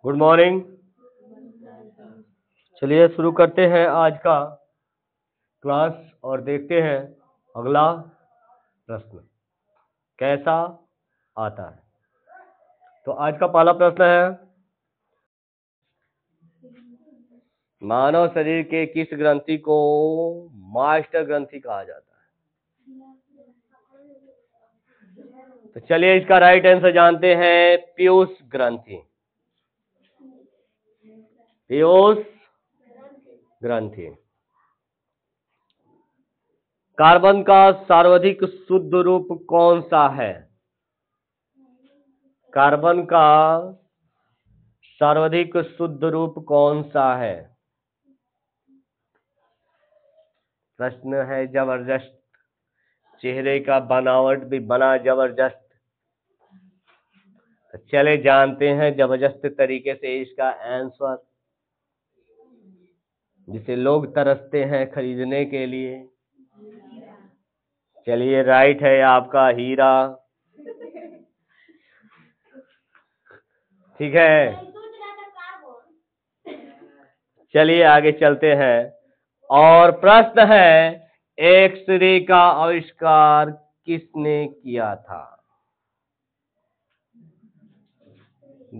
Good morning. चलिए शुरू करते हैं आज का क्लास और देखते हैं अगला प्रश्न कैसा आता है। तो आज का पहला प्रश्न है, मानव शरीर के किस ग्रंथि को मास्टर ग्रंथि कहा जाता है? तो चलिए इसका राइट आंसर जानते हैं, पीयूष ग्रंथि। पीयूष ग्रंथि। कार्बन का सर्वाधिक शुद्ध रूप कौन सा है? कार्बन का सर्वाधिक शुद्ध रूप कौन सा है? प्रश्न है जबरदस्त, चेहरे का बनावट भी बना जबरदस्त। चले जानते हैं जबरदस्त तरीके से इसका आंसर, जिसे लोग तरसते हैं खरीदने के लिए। चलिए राइट है आपका, हीरा। ठीक है, चलिए आगे चलते हैं। और प्रश्न है, एक्सरे का आविष्कार किसने किया था?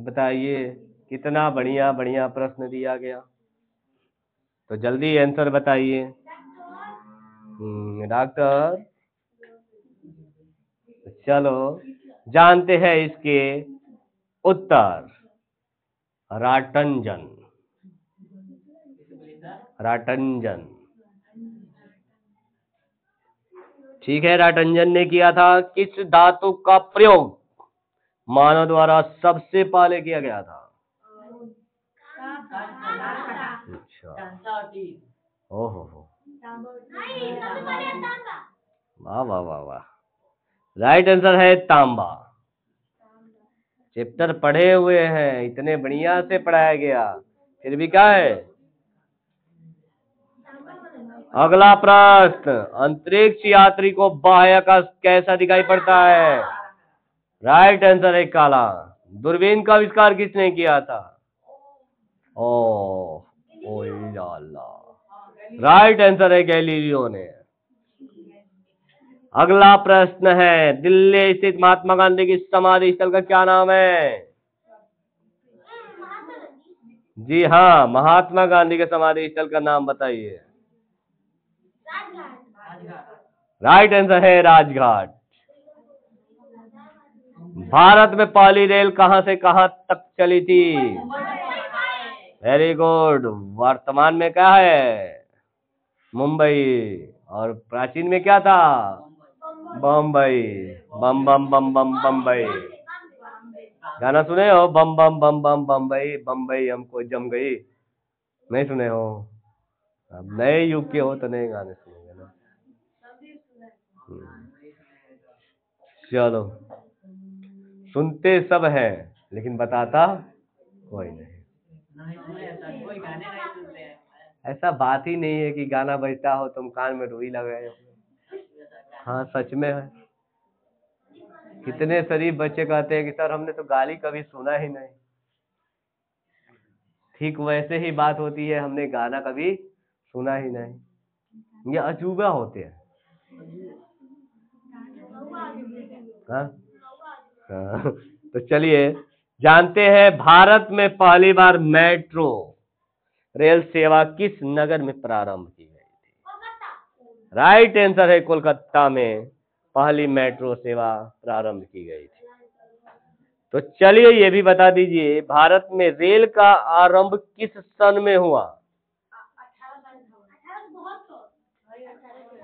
बताइए, कितना बढ़िया बढ़िया प्रश्न दिया गया। तो जल्दी आंसर बताइए। डॉक्टर। चलो जानते हैं इसके उत्तर। राटंजन। राटंजन। ठीक है, राटंजन ने किया था। किस धातु का प्रयोग मानव द्वारा सबसे पहले किया गया था? अच्छा, ओहो हो, वाह वाह वाह वाह। राइट आंसर है तांबा। चैप्टर पढ़े हुए हैं, इतने बढ़िया से पढ़ाया गया, फिर भी क्या है? अगला प्रश्न, अंतरिक्ष यात्री को बाह्याकाश कैसा दिखाई पड़ता है? राइट आंसर है काला। दूरबीन का आविष्कार किसने किया था? ओ राइट आंसर है गैलीलियो ने। अगला प्रश्न है, दिल्ली स्थित महात्मा गांधी की समाधि स्थल का क्या नाम है? जी हाँ, महात्मा गांधी के समाधि स्थल का नाम बताइए। राइट आंसर है राजघाट। भारत में पहली रेल कहां से कहां तक चली थी? Very good. वर्तमान में क्या है? मुंबई। और प्राचीन में क्या था? बम्बई। बम बम बम बम बम्बई। गाना सुने हो? बम बम बम बम बम्बई, बम्बई हमको जम गई। नहीं सुने हो? अब नए युग के हो तो नए गाने सुनेंगे ना। चलो, सुनते सब हैं लेकिन बताता कोई नहीं। ऐसा बात ही नहीं है कि गाना बजता हो तुम कान में रुई लगाए हो। हाँ सच में है। कितने शरीफ बच्चे कहते हैं कि सर हमने तो गाली कभी सुना ही नहीं। ठीक वैसे ही बात होती है, हमने गाना कभी सुना ही नहीं। ये अजूबा होते हैं। हाँ? हाँ। तो चलिए जानते हैं, भारत में पहली बार मेट्रो रेल सेवा किस नगर में प्रारंभ की गई थी? राइट आंसर है कोलकाता में पहली मेट्रो सेवा प्रारंभ की गई थी। तो चलिए ये भी बता दीजिए, भारत में रेल का आरंभ किस सन में हुआ?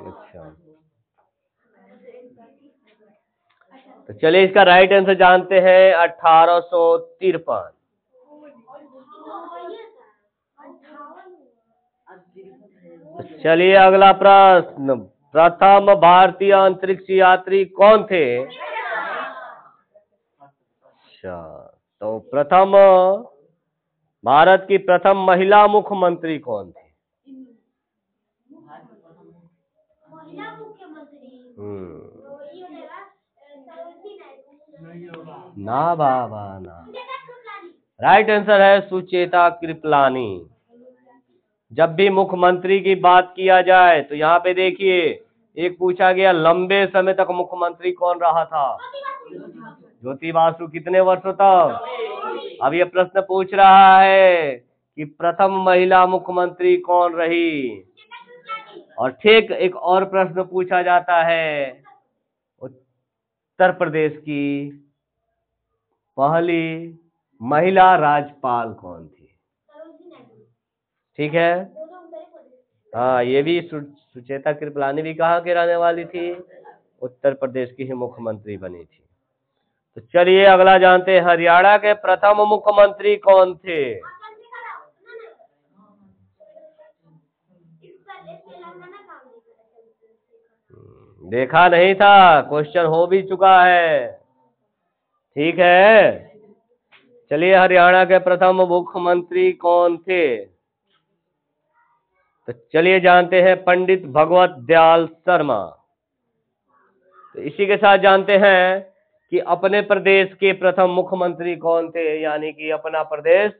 अच्छा, तो चलिए इसका राइट आंसर जानते हैं, 1853। चलिए अगला प्रश्न, प्रथम भारतीय अंतरिक्ष यात्री कौन थे? अच्छा, तो प्रथम भारत की प्रथम महिला मुख्यमंत्री कौन थी? ना बाबा ना। राइट आंसर है सुचेता कृपलानी। जब भी मुख्यमंत्री की बात किया जाए तो यहाँ पे देखिए एक पूछा गया लंबे समय तक मुख्यमंत्री कौन रहा था? ज्योति बासु। कितने वर्षों तक? अब ये प्रश्न पूछ रहा है कि प्रथम महिला मुख्यमंत्री कौन रही। और ठीक एक और प्रश्न पूछा जाता है उत्तर प्रदेश की पहली महिला राज्यपाल कौन थी? ठीक है, हाँ ये भी सुचेता कृपलानी भी कहाँ के रहने वाली थी? उत्तर प्रदेश की ही मुख्यमंत्री बनी थी। तो चलिए अगला जानते हैं हरियाणा के प्रथम मुख्यमंत्री कौन थे? देखा नहीं था, क्वेश्चन हो भी चुका है। ठीक है, चलिए हरियाणा के प्रथम मुख्यमंत्री कौन थे? तो चलिए जानते हैं पंडित भगवत दयाल शर्मा। तो इसी के साथ जानते हैं कि अपने प्रदेश के प्रथम मुख्यमंत्री कौन थे, यानी कि अपना प्रदेश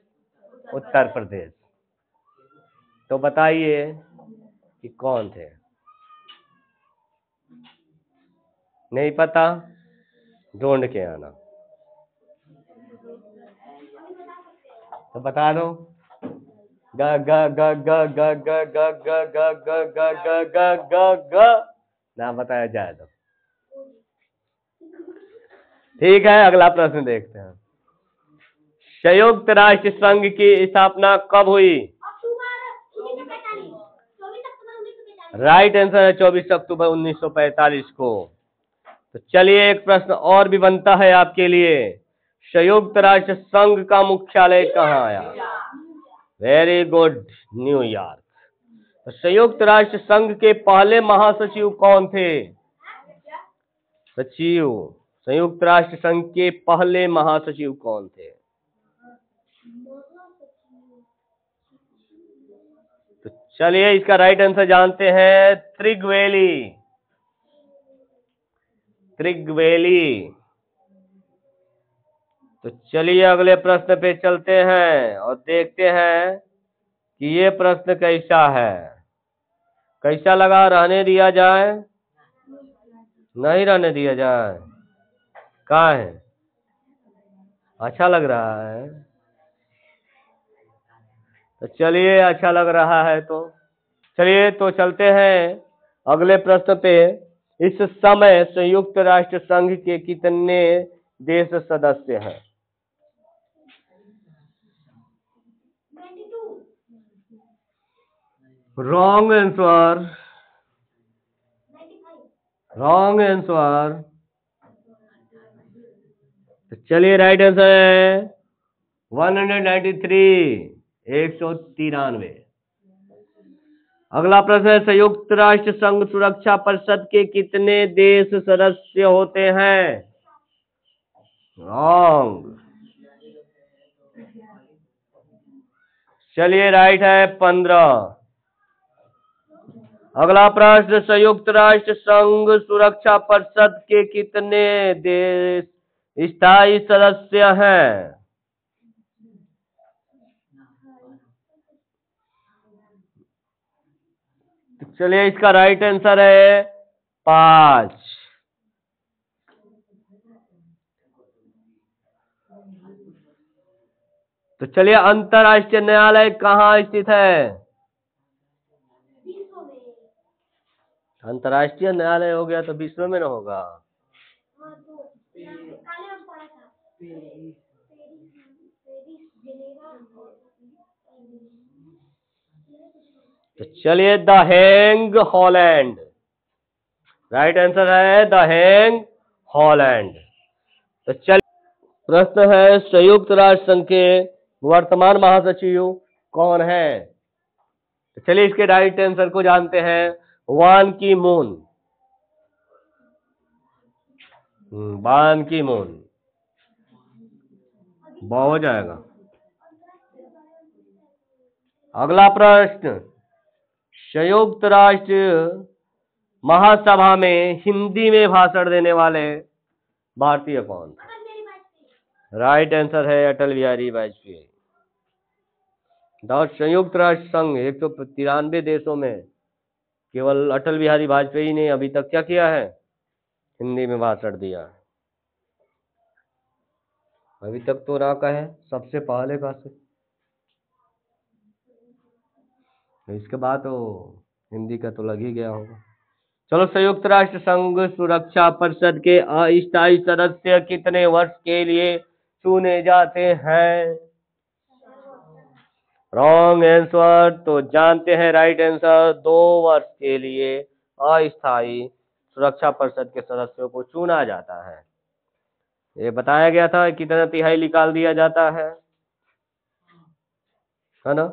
उत्तर प्रदेश। तो बताइए कि कौन थे? नहीं पता? ढूंढ के आना। तो बता दो। ग ग ग ग ग ग ग ग ग ग ग ग ग ग ग ना बताया जाए तो ठीक है। अगला प्रश्न देखते हैं। संयुक्त राष्ट्र संघ की स्थापना कब हुई? राइट आंसर है 24 अक्टूबर 1945 को। तो चलिए एक प्रश्न और भी बनता है आपके लिए। संयुक्त राष्ट्र संघ का मुख्यालय कहाँ आया? Very good, New York. तो संयुक्त राष्ट्र संघ के पहले महासचिव कौन थे? सचिव। संयुक्त राष्ट्र संघ के पहले महासचिव कौन थे? तो चलिए इसका राइट आंसर जानते हैं त्रिगवेली। त्रिगवेली। तो चलिए अगले प्रश्न पे चलते हैं और देखते हैं कि ये प्रश्न कैसा है। कैसा लगा? रहने दिया जाए? नहीं रहने दिया जाए? कहाँ है? अच्छा लग रहा है? तो चलिए अच्छा लग रहा है तो चलिए तो चलते हैं अगले प्रश्न पे। इस समय संयुक्त राष्ट्र संघ के कितने देश सदस्य हैं? Wrong answer. Wrong answer. तो चलिए राइट आंसर है 193, 193। अगला प्रश्न है संयुक्त राष्ट्र संघ सुरक्षा परिषद के कितने देश सदस्य होते हैं? रॉन्ग। चलिए राइट है 15। अगला प्रश्न संयुक्त राष्ट्र संघ सुरक्षा परिषद के कितने देश स्थायी सदस्य हैं? चलिए इसका राइट आंसर है 5। तो चलिए अंतर्राष्ट्रीय न्यायालय कहाँ स्थित है? अंतर्राष्ट्रीय न्यायालय हो गया तो विश्व में न होगा। तो चलिए the Hague, Holland. Right answer है द हेग, हॉलैंड। तो चलिए प्रश्न है संयुक्त राष्ट्र संघ के वर्तमान महासचिव कौन है? तो चलिए इसके राइट आंसर को जानते हैं। बान की मून। बान की मून। हो जाएगा। अगला प्रश्न संयुक्त राष्ट्र महासभा में हिंदी में भाषण देने वाले भारतीय कौन? राइट आंसर है अटल बिहारी वाजपेयी। संयुक्त राष्ट्र संघ 193 देशों में केवल अटल बिहारी वाजपेयी ने अभी तक क्या किया है? हिंदी में भाषण दिया। अभी तक तो ना कहे सबसे पहले का से, इसके बाद तो हिंदी का तो लग ही गया होगा। चलो, संयुक्त राष्ट्र संघ सुरक्षा परिषद के अस्थायी सदस्य कितने वर्ष के लिए चुने जाते हैं? Wrong answer. तो जानते हैं राइट आंसर, 2 वर्ष के लिए अस्थायी सुरक्षा परिषद के सदस्यों को चुना जाता है। ये बताया गया था कितना तिहाई निकाल दिया जाता है ना?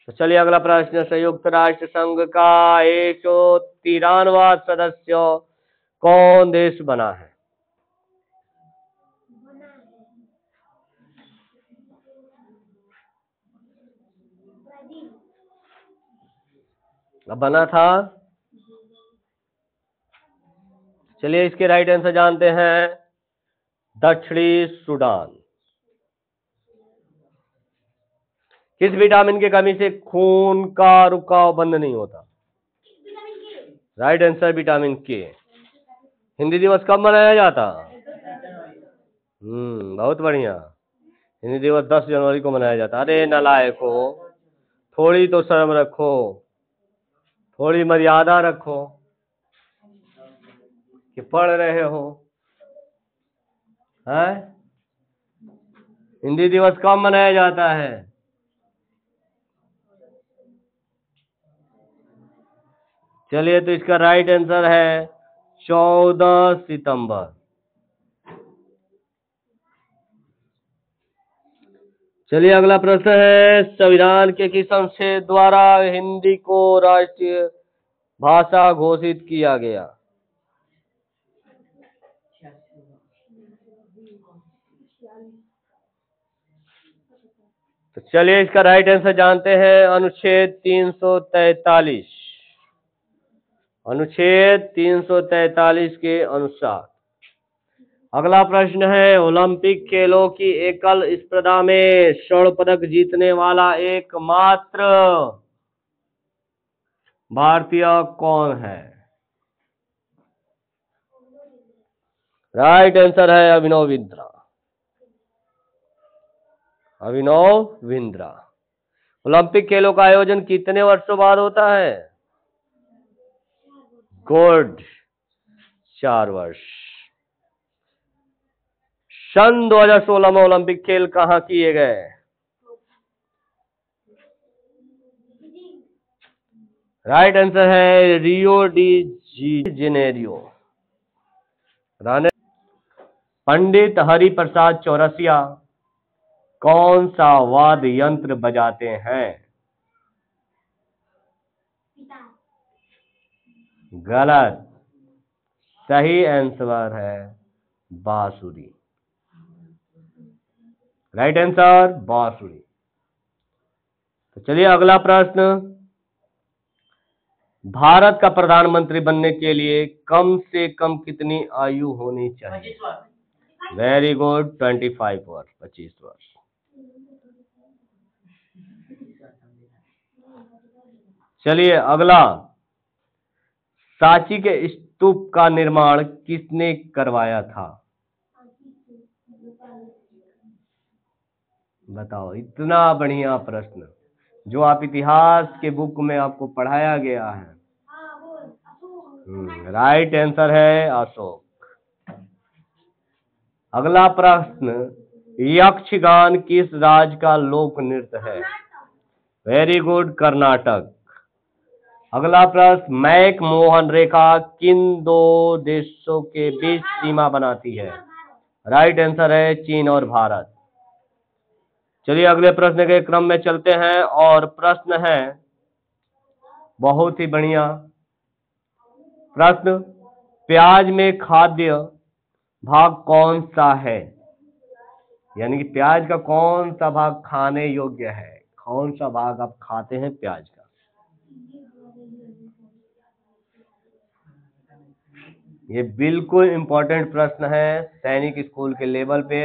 तो चलिए अगला प्रश्न, संयुक्त राष्ट्र संघ का 193वां सदस्य कौन देश बना है? अब बना था। चलिए इसके राइट आंसर जानते हैं, दक्षिणी सूडान। किस विटामिन की कमी से खून का रुकाव बंद नहीं होता? राइट आंसर विटामिन के। हिंदी दिवस कब मनाया जाता? बहुत बढ़िया। हिंदी दिवस 10 जनवरी को मनाया जाता। अरे नालायको, थोड़ी तो शर्म रखो, थोड़ी मर्यादा रखो कि पढ़ रहे हो। हैं? हिंदी दिवस कब मनाया जाता है? चलिए तो इसका राइट आंसर है 14 सितंबर। चलिए अगला प्रश्न है, संविधान के किस अनुच्छेद द्वारा हिंदी को राष्ट्रीय भाषा घोषित किया गया? तो चलिए इसका राइट आंसर जानते हैं, अनुच्छेद 343। अनुच्छेद 343 के अनुसार। अगला प्रश्न है, ओलंपिक खेलों की एकल स्पर्धा में स्वर्ण पदक जीतने वाला एकमात्र भारतीय कौन है? राइट आंसर है अभिनव बिंद्रा। अभिनव बिंद्रा। ओलंपिक खेलों का आयोजन कितने वर्षों बाद होता है? गुड, 4 वर्ष। सन 2016 में ओलंपिक खेल कहाँ किए गए? राइट आंसर है Rio de Janeiro. Pandit Hariprasad Chaurasia कौन सा वाद्य यंत्र बजाते हैं? गलत, सही आंसर है बांसुरी। राइट आंसर बांसुरी। तो चलिए अगला प्रश्न, भारत का प्रधानमंत्री बनने के लिए कम से कम कितनी आयु होनी चाहिए? वेरी गुड, 25 वर्ष, 25 वर्ष। चलिए अगला, सांची के स्तूप का निर्माण किसने करवाया था? बताओ, इतना बढ़िया प्रश्न जो आप इतिहास के बुक में आपको पढ़ाया गया है। राइट आंसर है अशोक। अगला प्रश्न, यक्षगान किस राज्य का लोक नृत्य है? Very good, Karnataka. अगला प्रश्न, मैक मोहन रेखा किन 2 देशों के बीच सीमा बनाती है? राइट आंसर है चीन और भारत। चलिए अगले प्रश्न के क्रम में चलते हैं और प्रश्न है बहुत ही बढ़िया प्रश्न, प्याज में खाद्य भाग कौन सा है? यानी कि प्याज का कौन सा भाग खाने योग्य है? कौन सा भाग आप खाते हैं प्याज का? ये बिल्कुल इंपॉर्टेंट प्रश्न है, सैनिक स्कूल के लेवल पे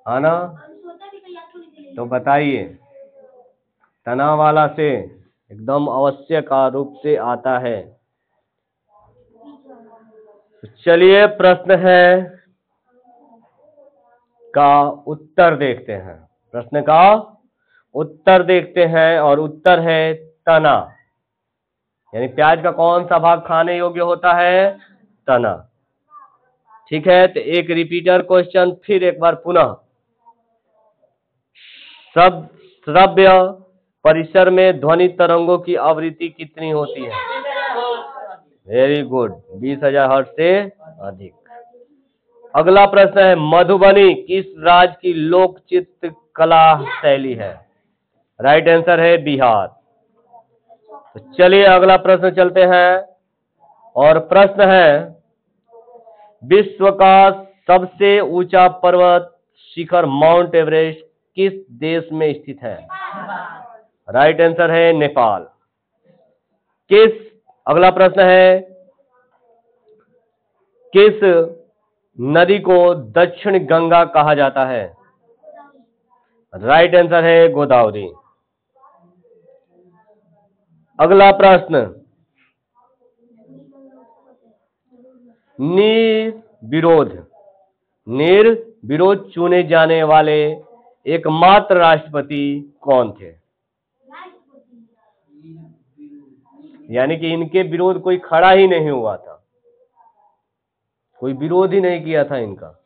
हाँ ना? तो बताइए, तनाव वाला से एकदम आवश्यक रूप से आता है। चलिए प्रश्न है का उत्तर देखते हैं। प्रश्न का उत्तर देखते हैं और उत्तर है तना। यानी प्याज का कौन सा भाग खाने योग्य होता है? तना। ठीक है, तो एक रिपीटर क्वेश्चन फिर एक बार पुनः। सब श्रव्य परिसर में ध्वनि तरंगों की आवृत्ति कितनी होती है? वेरी गुड, 20,000 हर्ट्ज से अधिक। अगला प्रश्न है, मधुबनी किस राज्य की लोक चित्र कला शैली है? राइट आंसर है बिहार। तो चलिए अगला प्रश्न चलते हैं और प्रश्न है, विश्व का सबसे ऊंचा पर्वत शिखर माउंट एवरेस्ट किस देश में स्थित है? राइट आंसर है नेपाल। अगला प्रश्न है, किस नदी को दक्षिण गंगा कहा जाता है? राइट आंसर है गोदावरी। अगला प्रश्न, निर्विरोध चुने जाने वाले एकमात्र राष्ट्रपति कौन थे? यानी कि इनके विरोध कोई खड़ा ही नहीं हुआ था, कोई विरोध ही नहीं किया था इनका।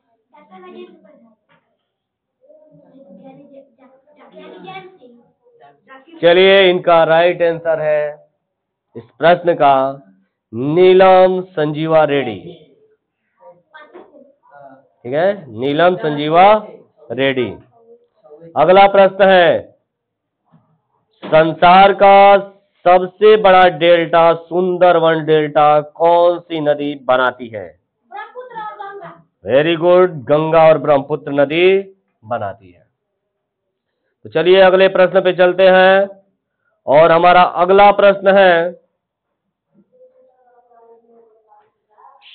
चलिए इनका राइट आंसर है इस प्रश्न का नीलम संजीवा रेड्डी। ठीक है, नीलम संजीवा रेड्डी। अगला प्रश्न है, संसार का सबसे बड़ा डेल्टा सुंदरवन डेल्टा कौन सी नदी बनाती है? वेरी गुड, गंगा और ब्रह्मपुत्र नदी बनाती है। तो चलिए अगले प्रश्न पे चलते हैं और हमारा अगला प्रश्न है,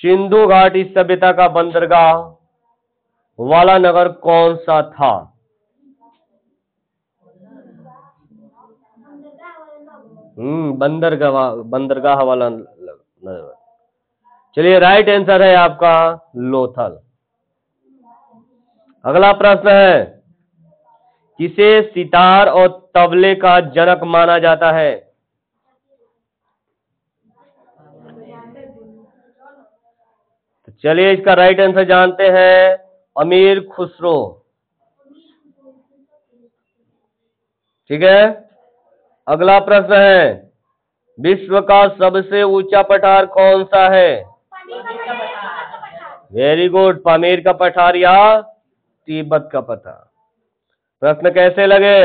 सिंधु घाटी सभ्यता का बंदरगाह वाला नगर कौन सा था? बंदरगाह वाला नगर। चलिए राइट आंसर है आपका लोथल। अगला प्रश्न है, किसे सितार और तबले का जनक माना जाता है? तो चलिए इसका राइट आंसर जानते हैं, अमीर खुसरो। ठीक है, अगला प्रश्न है, विश्व का सबसे ऊंचा पठार कौन सा है? वेरी गुड, पामीर का पठार या तिब्बत का पठार। प्रश्न कैसे लगे?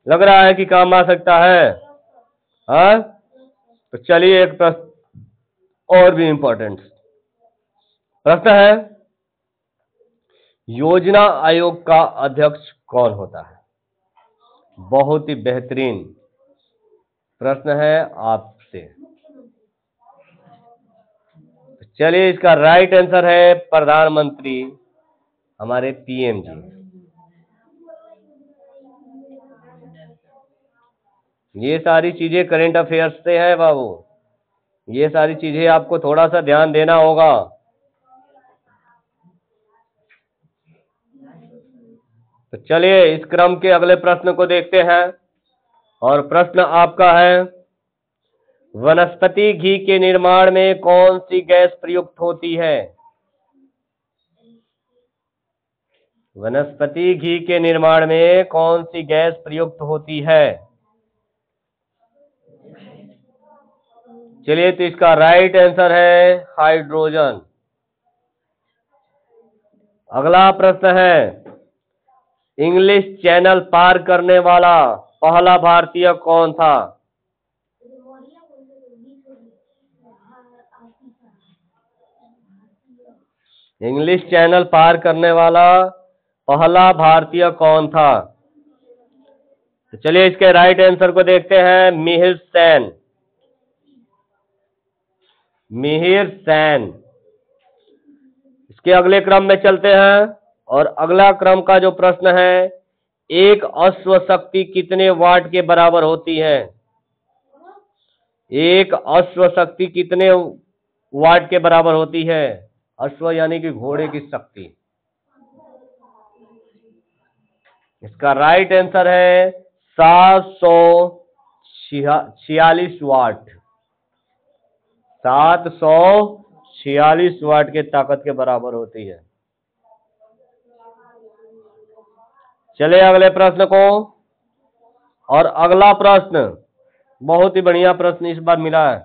लग रहा है कि काम आ सकता है? हाँ, तो चलिए एक प्रश्न और भी इंपॉर्टेंट प्रश्न है, योजना आयोग का अध्यक्ष कौन होता है? बहुत ही बेहतरीन प्रश्न है आपसे। चलिए इसका राइट आंसर है प्रधानमंत्री, हमारे पीएम जी। ये सारी चीजें करंट अफेयर्स से है बाबू, ये सारी चीजें आपको थोड़ा सा ध्यान देना होगा। तो चलिए इस क्रम के अगले प्रश्न को देखते हैं और प्रश्न आपका है, वनस्पति घी के निर्माण में कौन सी गैस प्रयुक्त होती है? वनस्पति घी के निर्माण में कौन सी गैस प्रयुक्त होती है? चलिए तो इसका राइट आंसर है हाइड्रोजन। अगला प्रश्न है, इंग्लिश चैनल पार करने वाला पहला भारतीय कौन था? इंग्लिश चैनल पार करने वाला पहला भारतीय कौन था? तो चलिए इसके राइट आंसर को देखते हैं, मिहिर सेन। मिहिर सेन। इसके अगले क्रम में चलते हैं और अगला क्रम का जो प्रश्न है, एक अश्व शक्ति कितने वाट के बराबर होती है? एक अश्व शक्ति कितने वाट के बराबर होती है? अश्व यानी कि घोड़े की शक्ति। इसका राइट आंसर है 746 वाट। 746 वाट के ताकत के बराबर होती है। चले अगले प्रश्न को। और अगला प्रश्न बहुत ही बढ़िया प्रश्न इस बार मिला है।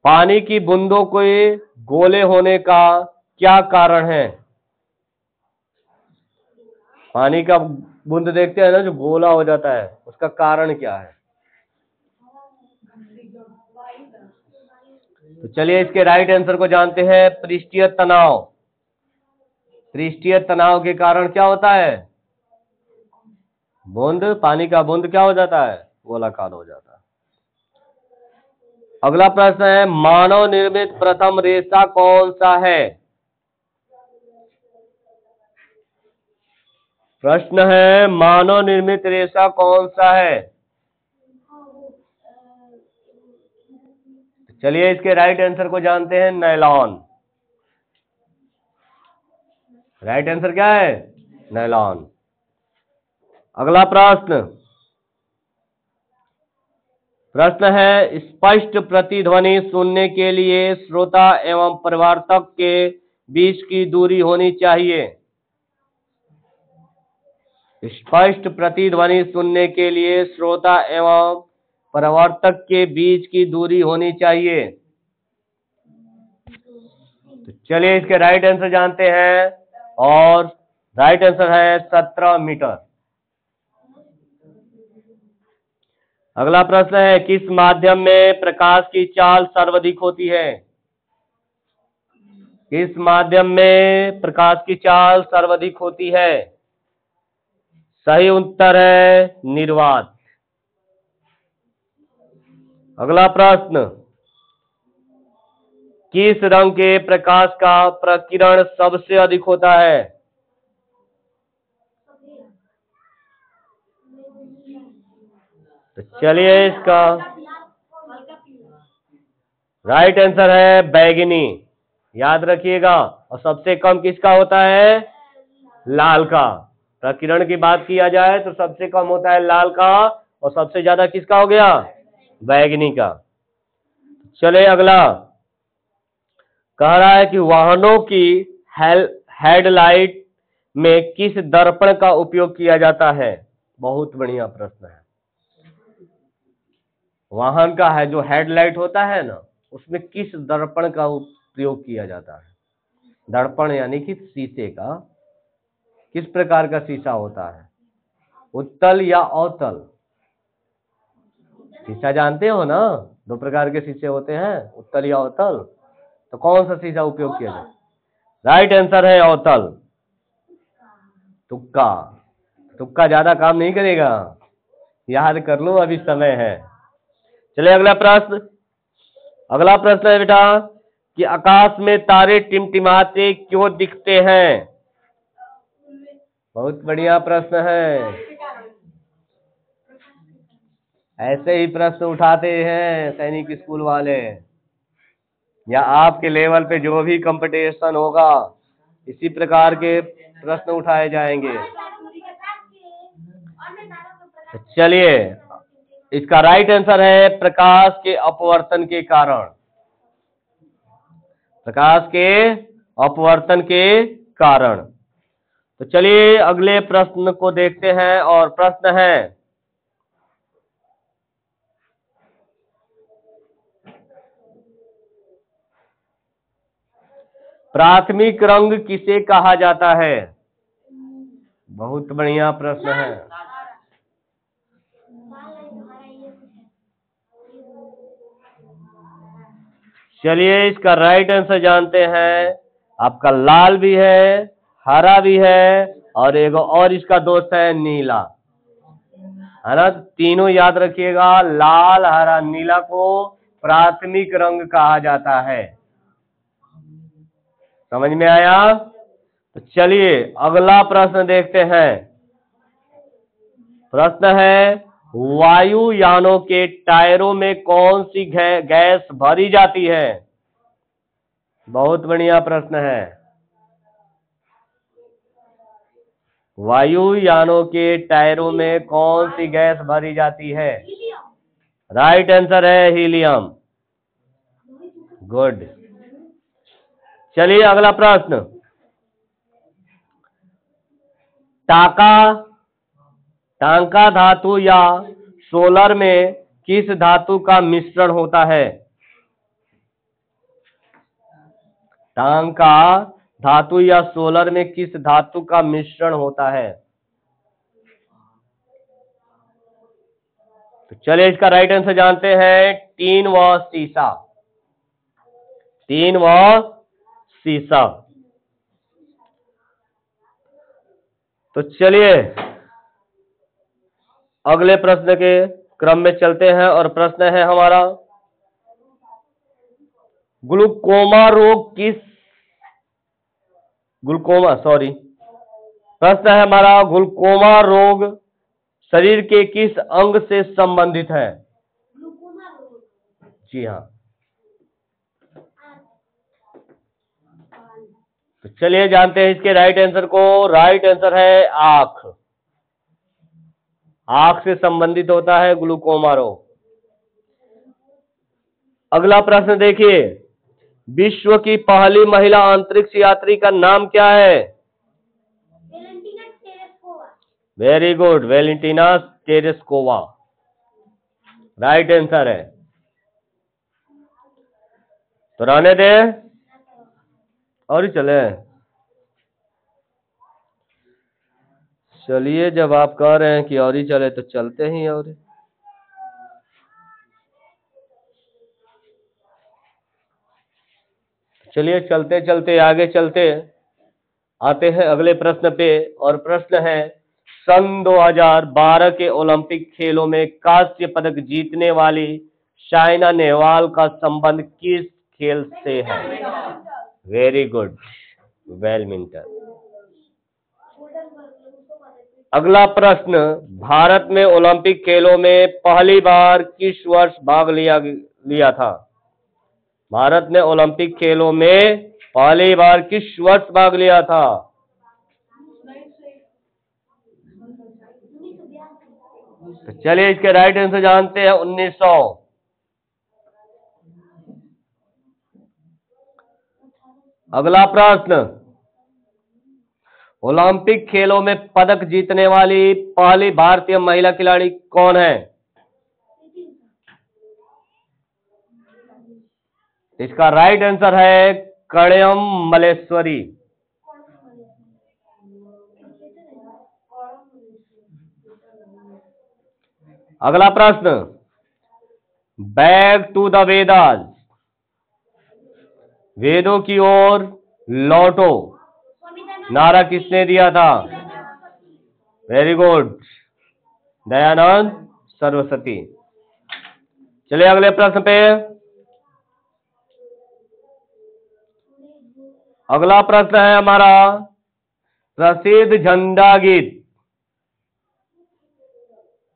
पानी की बूंदों के गोले होने का क्या कारण है? पानी का बूंद देखते हैं ना, जो गोला हो जाता है, उसका कारण क्या है? तो चलिए इसके राइट आंसर को जानते हैं। पृष्ठीय तनाव। पृष्ठीय तनाव के कारण क्या होता है? बूंद, पानी का बूंद क्या हो जाता है? गोलाकार हो जाता है। अगला प्रश्न है, मानव निर्मित प्रथम रेशा कौन सा है? प्रश्न है, मानव निर्मित रेशा कौन सा है? चलिए इसके राइट आंसर को जानते हैं। नायलॉन। राइट आंसर क्या है? नायलॉन। अगला प्रश्न है, स्पष्ट प्रतिध्वनि सुनने के लिए श्रोता एवं प्रवर्तक के बीच की दूरी होनी चाहिए। स्पष्ट प्रतिध्वनि सुनने के लिए श्रोता एवं प्रवर्तक के बीच की दूरी होनी चाहिए। तो चलिए इसके राइट आंसर जानते हैं। और राइट आंसर है 17 मीटर। अगला प्रश्न है, किस माध्यम में प्रकाश की चाल सर्वाधिक होती है? किस माध्यम में प्रकाश की चाल सर्वाधिक होती है? सही उत्तर है निर्वात। अगला प्रश्न, किस रंग के प्रकाश का प्रकीर्ण सबसे अधिक होता है? तो चलिए इसका राइट आंसर है बैगनी। याद रखिएगा। और सबसे कम किसका होता है? लाल का। प्रकीर्ण की बात किया जाए तो सबसे कम होता है लाल का, और सबसे ज्यादा किसका हो गया? बैगनी का। चले अगला, कह रहा है कि वाहनों की हेडलाइट में किस दर्पण का उपयोग किया जाता है? बहुत बढ़िया प्रश्न है। वाहन का है जो हेडलाइट होता है ना, उसमें किस दर्पण का उपयोग किया जाता है? दर्पण यानी कि शीशे का। किस प्रकार का शीशा होता है? उत्तल या अवतल? शीशा जानते हो ना, दो प्रकार के शीशे होते हैं, उत्तल या अवतल। तो कौन सा शीशा उपयोग किया जाए? राइट आंसर है अवतल। तुक्का। तुक्का ज्यादा काम नहीं करेगा, याद कर लो, अभी समय है। चलिए अगला प्रश्न। अगला प्रश्न है बेटा कि आकाश में तारे टिमटिमाते क्यों दिखते हैं? बहुत बढ़िया प्रश्न है। ऐसे ही प्रश्न उठाते हैं सैनिक स्कूल वाले, या आपके लेवल पे जो भी कंपटीशन होगा इसी प्रकार के प्रश्न उठाए जाएंगे। चलिए इसका राइट आंसर है प्रकाश के अपवर्तन के कारण। प्रकाश के अपवर्तन के कारण। तो चलिए अगले प्रश्न को देखते हैं। और प्रश्न है, प्राथमिक रंग किसे कहा जाता है? बहुत बढ़िया प्रश्न है। चलिए इसका राइट आंसर जानते हैं। आपका लाल भी है, हरा भी है, और एक और इसका दोस्त है नीला, है ना। तीनों याद रखिएगा, लाल, हरा, नीला को प्राथमिक रंग कहा जाता है। समझ में आया? तो चलिए अगला प्रश्न देखते हैं। प्रश्न है, वायुयानों के टायरों में कौन सी गैस भरी जाती है? बहुत बढ़िया प्रश्न है। वायुयानों के टायरों में कौन सी गैस भरी जाती है? राइट आंसर है हीलियम। गुड। चलिए अगला प्रश्न, टांका धातु या सोलर में किस धातु का मिश्रण होता है? टांका धातु या सोलर में किस धातु का मिश्रण होता है? तो चलिए इसका राइट आंसर जानते हैं। टीन व सीसा। टीन व सीसा। तो चलिए अगले प्रश्न के क्रम में चलते हैं और प्रश्न है हमारा, प्रश्न है हमारा, ग्लूकोमा रोग शरीर के किस अंग से संबंधित है? जी हाँ। तो चलिए जानते हैं इसके राइट आंसर को। राइट आंसर है आंख। आंख से संबंधित होता है ग्लूकोमा रोग। अगला प्रश्न देखिए, विश्व की पहली महिला अंतरिक्ष यात्री का नाम क्या है? Very good, Valentina Tereshkova. Right answer है। तो रहने दे और ही चले। चलिए जब आप कह रहे हैं कि और ही चले तो चलते ही और ही। चलिए चलते चलते आगे चलते आते हैं अगले प्रश्न पे। और प्रश्न है, सन 2012 के ओलंपिक खेलों में कांस्य पदक जीतने वाली साइना नेहवाल का संबंध किस खेल से है? Very good, badminton. अगला प्रश्न, भारत में ओलंपिक खेलों में पहली बार किस वर्ष भाग लिया था? भारत ने ओलंपिक खेलों में पहली बार किस वर्ष भाग लिया था? तो चलिए इसके राइट आंसर जानते हैं, 1900। अगला प्रश्न, ओलंपिक खेलों में पदक जीतने वाली पहली भारतीय महिला खिलाड़ी कौन है? इसका राइट आंसर है कणयम मल्लेश्वरी। अगला प्रश्न, बैक टू द वेदास, वेदों की ओर लौटो नारा किसने दिया था? Very good, Dayanand Saraswati. चलिए अगले प्रश्न पे। अगला प्रश्न है हमारा, प्रसिद्ध झंडा गीत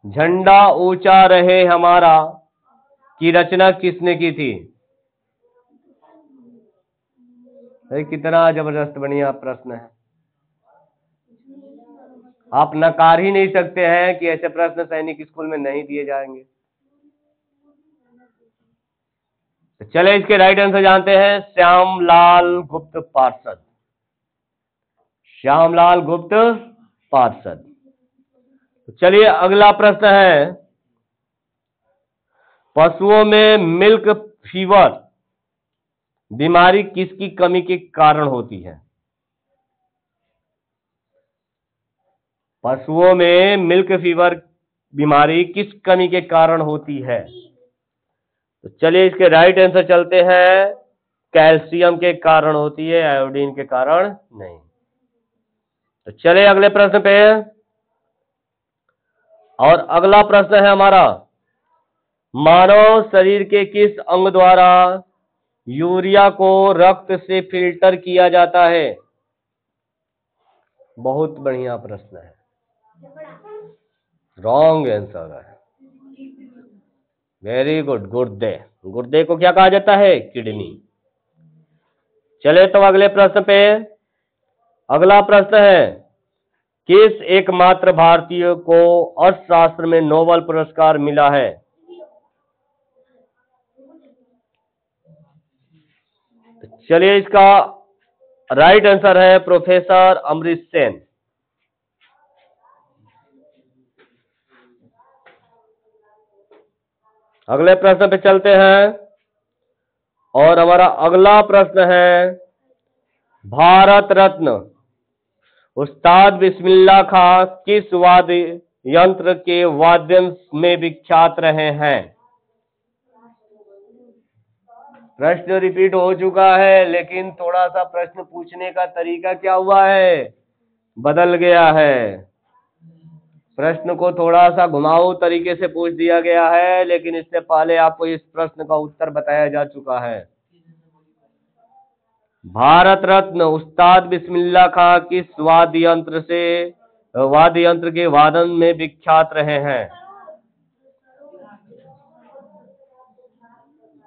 झंडा ऊंचा रहे हमारा की रचना किसने की थी? कितना जबरदस्त बढ़िया प्रश्न है। आप नकार ही नहीं सकते हैं कि ऐसे प्रश्न सैनिक स्कूल में नहीं दिए जाएंगे। तो चले इसके राइट आंसर जानते हैं, श्यामलाल गुप्त पार्षद। श्यामलाल गुप्त पार्षद। तो चलिए अगला प्रश्न है, पशुओं में मिल्क फीवर बीमारी किसकी कमी के कारण होती है? पशुओं में मिल्क फीवर बीमारी किस कमी के कारण होती है? तो चलिए इसके राइट आंसर चलते हैं, कैल्शियम के कारण होती है, आयोडीन के कारण नहीं। तो चलिए अगले प्रश्न पे। और अगला प्रश्न है हमारा, मानव शरीर के किस अंग द्वारा यूरिया को रक्त से फिल्टर किया जाता है? बहुत बढ़िया प्रश्न है, रॉन्ग आंसर है। वेरी गुड, गुर्दे। गुर्दे को क्या कहा जाता है? किडनी। चले तो अगले प्रश्न पे। अगला प्रश्न है, किस एकमात्र भारतीय को अर्थशास्त्र में नोबेल पुरस्कार मिला है? चलिए, इसका राइट आंसर है प्रोफेसर अमरीश सेन। अगले प्रश्न पे चलते हैं और हमारा अगला प्रश्न है, भारत रत्न उस्ताद बिस्मिल्लाह खां किस वाद्य यंत्र के वाद्य में विख्यात रहे हैं? प्रश्न रिपीट हो चुका है, लेकिन थोड़ा सा प्रश्न पूछने का तरीका क्या हुआ है? बदल गया है। प्रश्न को थोड़ा सा घुमाऊ तरीके से पूछ दिया गया है, लेकिन इससे पहले आपको इस प्रश्न का उत्तर बताया जा चुका है। भारत रत्न उस्ताद बिस्मिल्लाह खां किस वाद्य यंत्र के वादन में विख्यात रहे हैं?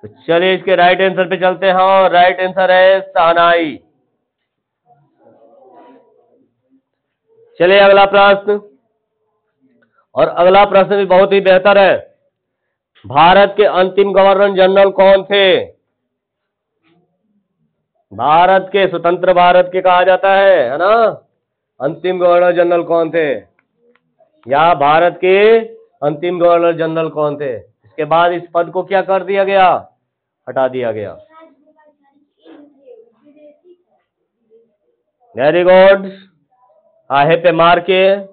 तो चलिए, इसके राइट आंसर पे चलते हैं। और राइट आंसर है शहनाई। चलिए अगला प्रश्न, और अगला प्रश्न भी बहुत ही बेहतर है। भारत के अंतिम गवर्नर जनरल कौन थे? भारत के, स्वतंत्र भारत के कहा जाता है ना? अंतिम गवर्नर जनरल कौन थे? या भारत के अंतिम गवर्नर जनरल कौन थे? इसके बाद इस पद को क्या कर दिया गया? हटा दिया गया। वेरी गुड, आहे पे मार के,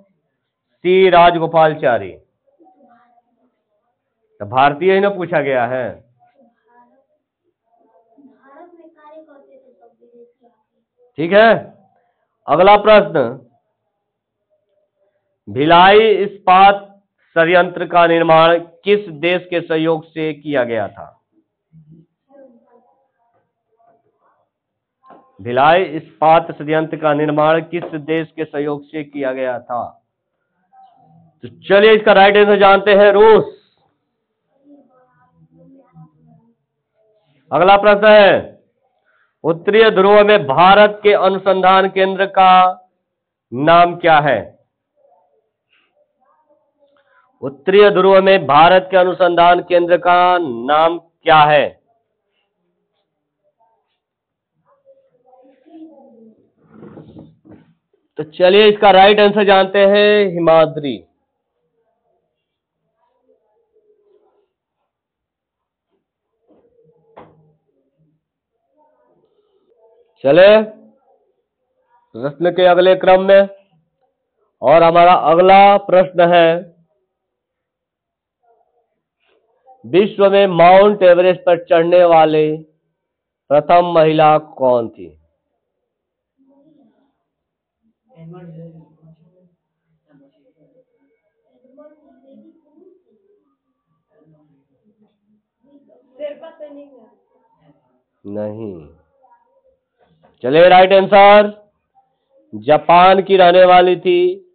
सी राजगोपालचारी। तो भारतीय ही ना पूछा गया है। ठीक है, अगला प्रश्न, भिलाई इस्पात संयंत्र का निर्माण किस देश के सहयोग से किया गया था? भिलाई इस्पात संयंत्र का निर्माण किस देश के सहयोग से किया गया था? तो चलिए इसका राइट आंसर जानते हैं, रूस। अगला प्रश्न है, उत्तरी ध्रुव में भारत के अनुसंधान केंद्र का नाम क्या है? उत्तरी ध्रुव में भारत के अनुसंधान केंद्र का नाम क्या है? तो चलिए इसका राइट आंसर जानते हैं, हिमाद्री। चले प्रश्न के अगले क्रम में, और हमारा अगला प्रश्न है, विश्व में माउंट एवरेस्ट पर चढ़ने वाले प्रथम महिला कौन थी? नहीं। चलिए राइट आंसर, जापान की रहने वाली थी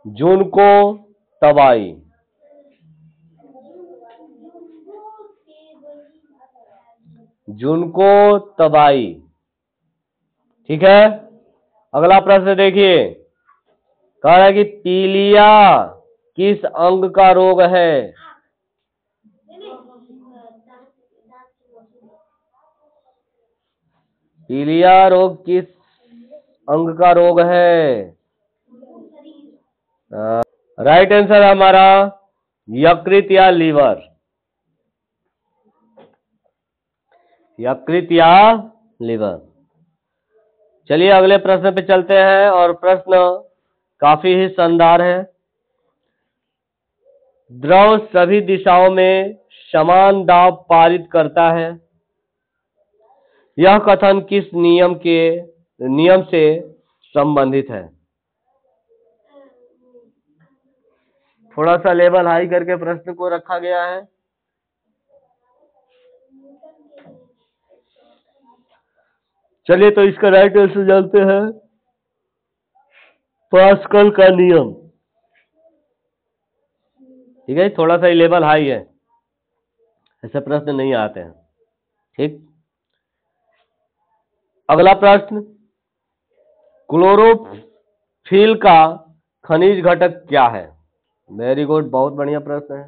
जुनको तबाई। जुनको तबाई। ठीक है, अगला प्रश्न देखिए, कह रहा है कि पीलिया किस अंग का रोग है? पीलिया रोग किस अंग का रोग है? राइट आंसर हमारा यकृत या लीवर। यकृत या लीवर। चलिए अगले प्रश्न पे चलते हैं, और प्रश्न काफी ही शानदार है। द्रव सभी दिशाओं में समान दाब पारित करता है, यह कथन किस नियम से संबंधित है? थोड़ा सा लेवल हाई करके प्रश्न को रखा गया है। चलिए तो इसका राइट आंसर जानते हैं, पास्कल का नियम। ठीक है, थोड़ा सा लेवल हाई है, ऐसे प्रश्न नहीं आते हैं। ठीक, अगला प्रश्न, क्लोरोफिल का खनिज घटक क्या है? वेरी गुड, बहुत बढ़िया प्रश्न है।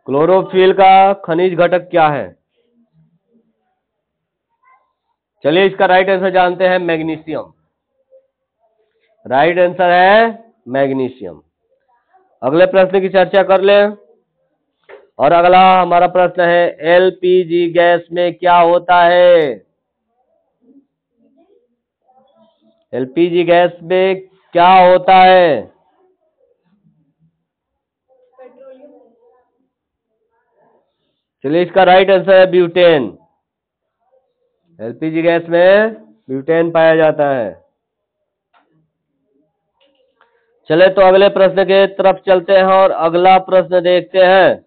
क्लोरोफिल का खनिज घटक क्या है? चलिए इसका राइट आंसर जानते हैं, मैग्नीशियम। राइट आंसर है मैग्नीशियम। अगले प्रश्न की चर्चा कर लें। और अगला हमारा प्रश्न है, एलपीजी गैस में क्या होता है? एलपीजी गैस में क्या होता है? चलिए इसका राइट आंसर है ब्यूटेन। एलपीजी गैस में ब्यूटेन पाया जाता है। चले तो अगले प्रश्न के तरफ चलते हैं और अगला प्रश्न देखते हैं।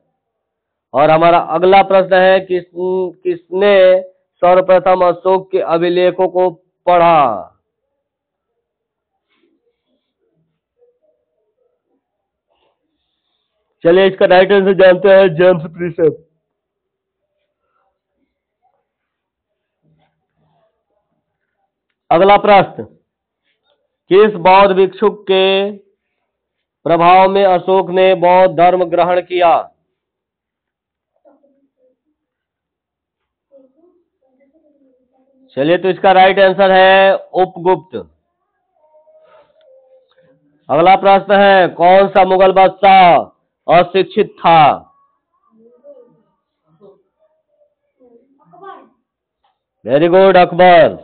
और हमारा अगला प्रश्न है, किसने सर्वप्रथम अशोक के अभिलेखों को पढ़ा? चलिए इसका राइट आंसर जानते हैं, जेम्स प्रिसेप। अगला प्रश्न, किस बौद्ध भिक्षु के प्रभाव में अशोक ने बौद्ध धर्म ग्रहण किया? चलिए तो इसका राइट आंसर है उपगुप्त। अगला प्रश्न है, कौन सा मुगल बादशाह अशिक्षित था? Very good, Akbar.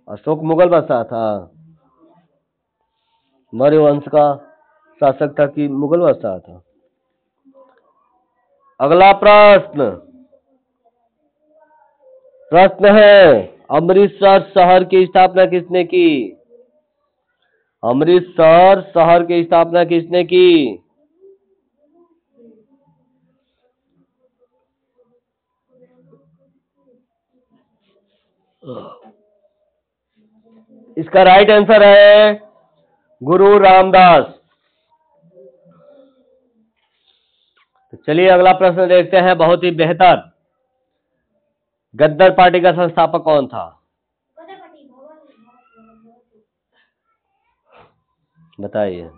अशोक मुगल बादशाह था, मौर्य वंश का शासक था कि मुगल बादशाह था? अगला प्रश्न है, अमृतसर शहर की स्थापना किसने की? अमृतसर शहर की स्थापना किसने की? इसका राइट आंसर है गुरु रामदास। तो चलिए अगला प्रश्न देखते हैं, बहुत ही बेहतर। गद्दर पार्टी का संस्थापक कौन था? बताइए।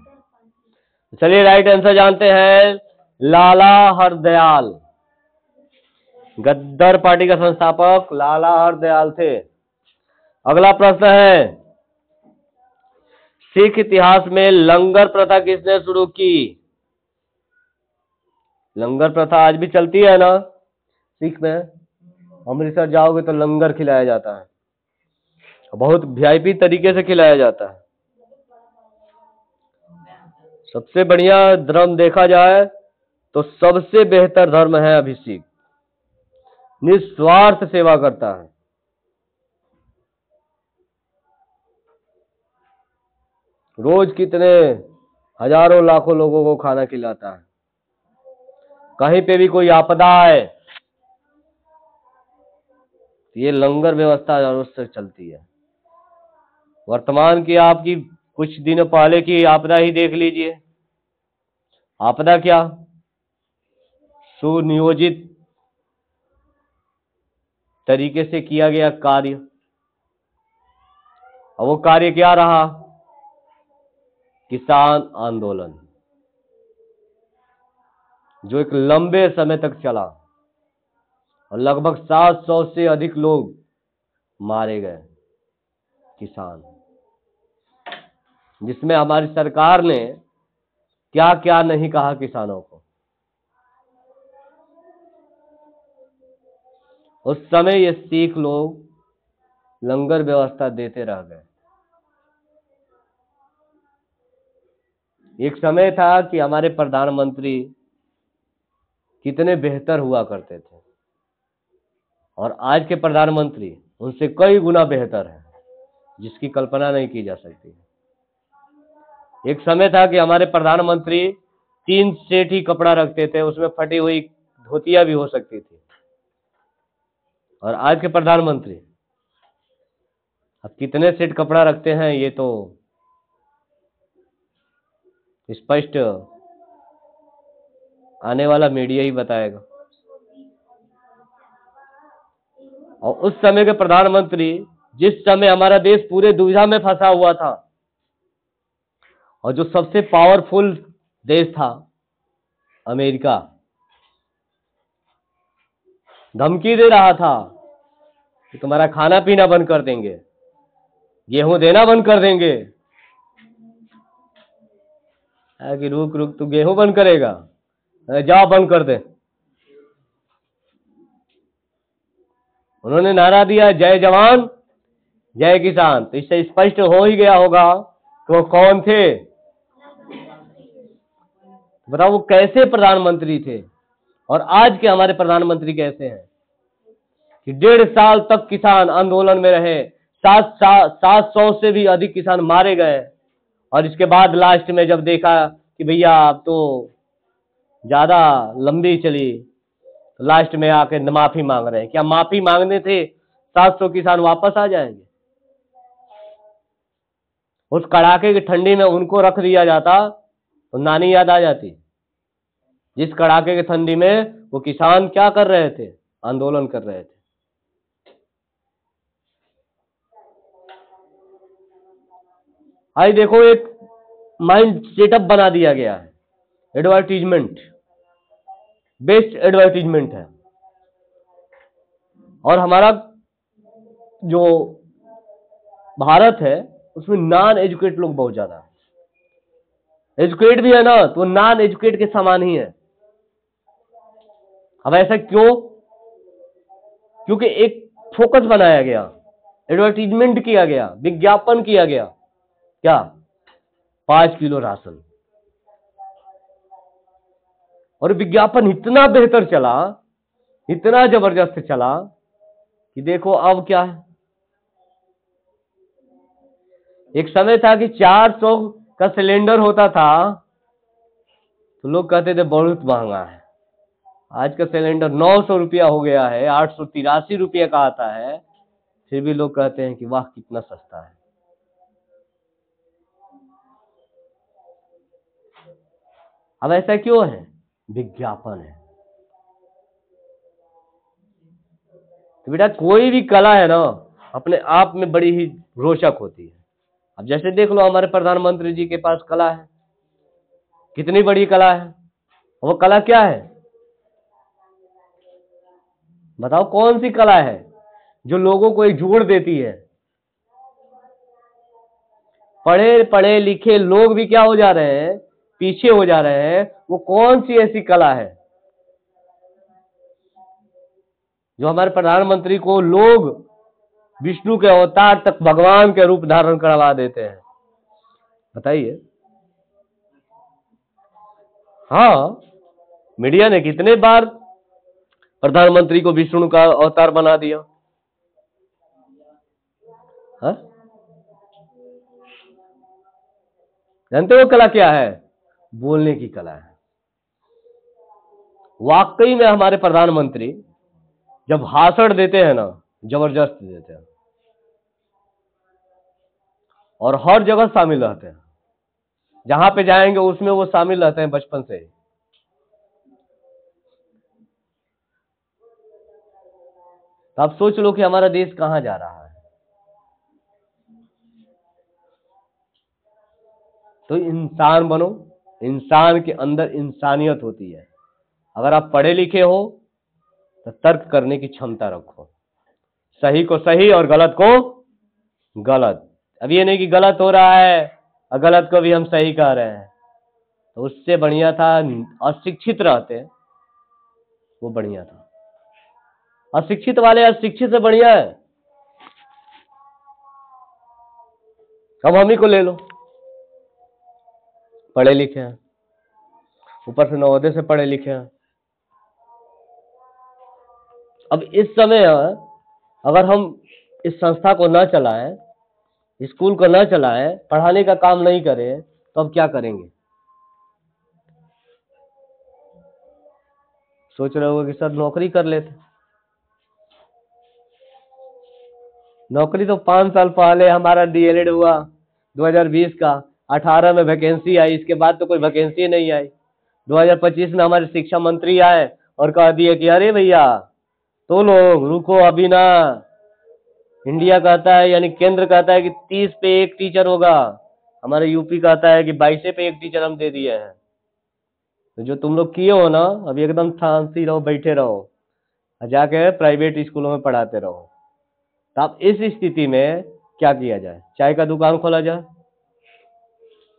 चलिए राइट आंसर जानते हैं, लाला हरदयाल। गद्दर पार्टी का संस्थापक लाला हरदयाल थे। अगला प्रश्न है, सिख इतिहास में लंगर प्रथा किसने शुरू की? लंगर प्रथा आज भी चलती है ना सिख में? अमृतसर जाओगे तो लंगर खिलाया जाता है, बहुत वीआईपी तरीके से खिलाया जाता है। सबसे बढ़िया धर्म देखा जाए तो सबसे बेहतर धर्म है अभी सिख, निस्वार्थ सेवा करता है। रोज कितने हजारों लाखों लोगों को खाना खिलाता है। कहीं पे भी कोई आपदा आए, ये लंगर व्यवस्था जरूर से चलती है। वर्तमान की आपकी कुछ दिनों पहले की आपदा ही देख लीजिए। आपदा क्या, सुनियोजित तरीके से किया गया कार्य। और वो कार्य क्या रहा? किसान आंदोलन, जो एक लंबे समय तक चला और लगभग 700 से अधिक लोग मारे गए किसान, जिसमें हमारी सरकार ने क्या क्या नहीं कहा किसानों को। उस समय ये सिख लोग लंगर व्यवस्था देते रह गए। एक समय था कि हमारे प्रधानमंत्री कितने बेहतर हुआ करते थे, और आज के प्रधानमंत्री उनसे कई गुना बेहतर है, जिसकी कल्पना नहीं की जा सकती। एक समय था कि हमारे प्रधानमंत्री 3 सेट ही कपड़ा रखते थे, उसमें फटी हुई धोतियां भी हो सकती थी। और आज के प्रधानमंत्री अब कितने सेट कपड़ा रखते हैं ये तो स्पष्ट आने वाला मीडिया ही बताएगा। और उस समय के प्रधानमंत्री, जिस समय हमारा देश पूरे दुविधा में फंसा हुआ था और जो सबसे पावरफुल देश था अमेरिका, धमकी दे रहा था कि तुम्हारा खाना पीना बंद कर देंगे, गेहूं देना बंद कर देंगे। कि रुक रुक, तू गेहूं बंद करेगा? जाओ बंद कर दे। उन्होंने नारा दिया जय जवान जय किसान। तो इससे स्पष्ट हो ही गया होगा कि वो कौन थे। बताओ वो कैसे प्रधानमंत्री थे और आज के हमारे प्रधानमंत्री कैसे हैं कि 1.5 साल तक किसान आंदोलन में रहे, 700 से भी अधिक किसान मारे गए और इसके बाद लास्ट में जब देखा कि भैया आप तो ज्यादा लंबी चली, तो लास्ट में आके माफी मांग रहे हैं। क्या माफी मांगने थे 700 किसान वापस आ जाएंगे? उस कड़ाके की ठंडी में उनको रख दिया जाता तो नानी याद आ जाती। जिस कड़ाके की ठंडी में वो किसान क्या कर रहे थे? आंदोलन कर रहे थे। आई देखो एक माइंड सेटअप बना दिया गया है, एडवर्टीजमेंट, बेस्ट एडवर्टीजमेंट है। और हमारा जो भारत है उसमें नॉन एजुकेट लोग बहुत ज्यादा है। एजुकेट भी है ना तो नॉन एजुकेट के समान ही है। अब ऐसा क्यों? क्योंकि एक फोकस बनाया गया, एडवर्टीजमेंट किया गया, विज्ञापन किया गया। क्या? 5 किलो राशन। और विज्ञापन इतना बेहतर चला, इतना जबरदस्त चला कि देखो अब क्या है। एक समय था कि 400 का सिलेंडर होता था तो लोग कहते थे बहुत महंगा है। आज का सिलेंडर 900 रुपया हो गया है, 883 रुपया का आता है, फिर भी लोग कहते हैं कि वाह कितना सस्ता है। अब ऐसा क्यों है? विज्ञापन है। तो बेटा कोई भी कला है ना अपने आप में बड़ी ही रोचक होती है। अब जैसे देख लो हमारे प्रधानमंत्री जी के पास कला है, कितनी बड़ी कला है। वो कला क्या है? बताओ कौन सी कला है जो लोगों को एक जोड़ देती है? पढ़े पढ़े लिखे लोग भी क्या हो जा रहे हैं? पीछे हो जा रहे हैं। वो कौन सी ऐसी कला है जो हमारे प्रधानमंत्री को लोग विष्णु के अवतार तक भगवान के रूप धारण करवा देते हैं? बताइए। हाँ, मीडिया ने कितने बार प्रधानमंत्री को विष्णु का अवतार बना दिया। हाँ? जानते हो कला क्या है? बोलने की कला है। वाकई में हमारे प्रधानमंत्री जब भाषण देते हैं ना, जबरदस्त देते हैं और हर जगह शामिल रहते हैं। जहां पे जाएंगे उसमें वो शामिल रहते हैं बचपन से ही। तो आप सोच लो कि हमारा देश कहां जा रहा है। तो इंसान बनो, इंसान के अंदर इंसानियत होती है। अगर आप पढ़े लिखे हो तो तर्क करने की क्षमता रखो, सही को सही और गलत को गलत। अब ये नहीं कि गलत हो रहा है और गलत को भी हम सही कह रहे हैं। तो उससे बढ़िया था अशिक्षित रहते, वो बढ़िया था। अशिक्षित वाले अशिक्षित से बढ़िया है। अब हम ही को ले लो, पढ़े लिखे हैं, ऊपर से नवोदय से पढ़े लिखे हैं। अब इस समय अगर हम इस संस्था को न चलाएं, स्कूल को न चलाएं, पढ़ाने का काम नहीं करें, तो अब क्या करेंगे? सोच रहे हो कि सर नौकरी कर लेते। नौकरी तो 5 साल पहले हमारा डीएलएड हुआ 2020 का, 18 में वैकेंसी आई, इसके बाद तो कोई वैकेंसी नहीं आई। 2025 में हमारे शिक्षा मंत्री आए और कह दिए कि अरे भैया तो लोग रुको अभी ना, इंडिया कहता है यानी केंद्र कहता है कि 30 पे 1 टीचर होगा, हमारे यूपी कहता है कि 22 पे 1 टीचर हम दे दिए हैं। तो जो तुम लोग किए हो ना, अभी एकदम शांति रहो, बैठे रहो, जाके प्राइवेट स्कूलों में पढ़ाते रहो। तो अब इस स्थिति में क्या किया जाए? चाय का दुकान खोला जाए,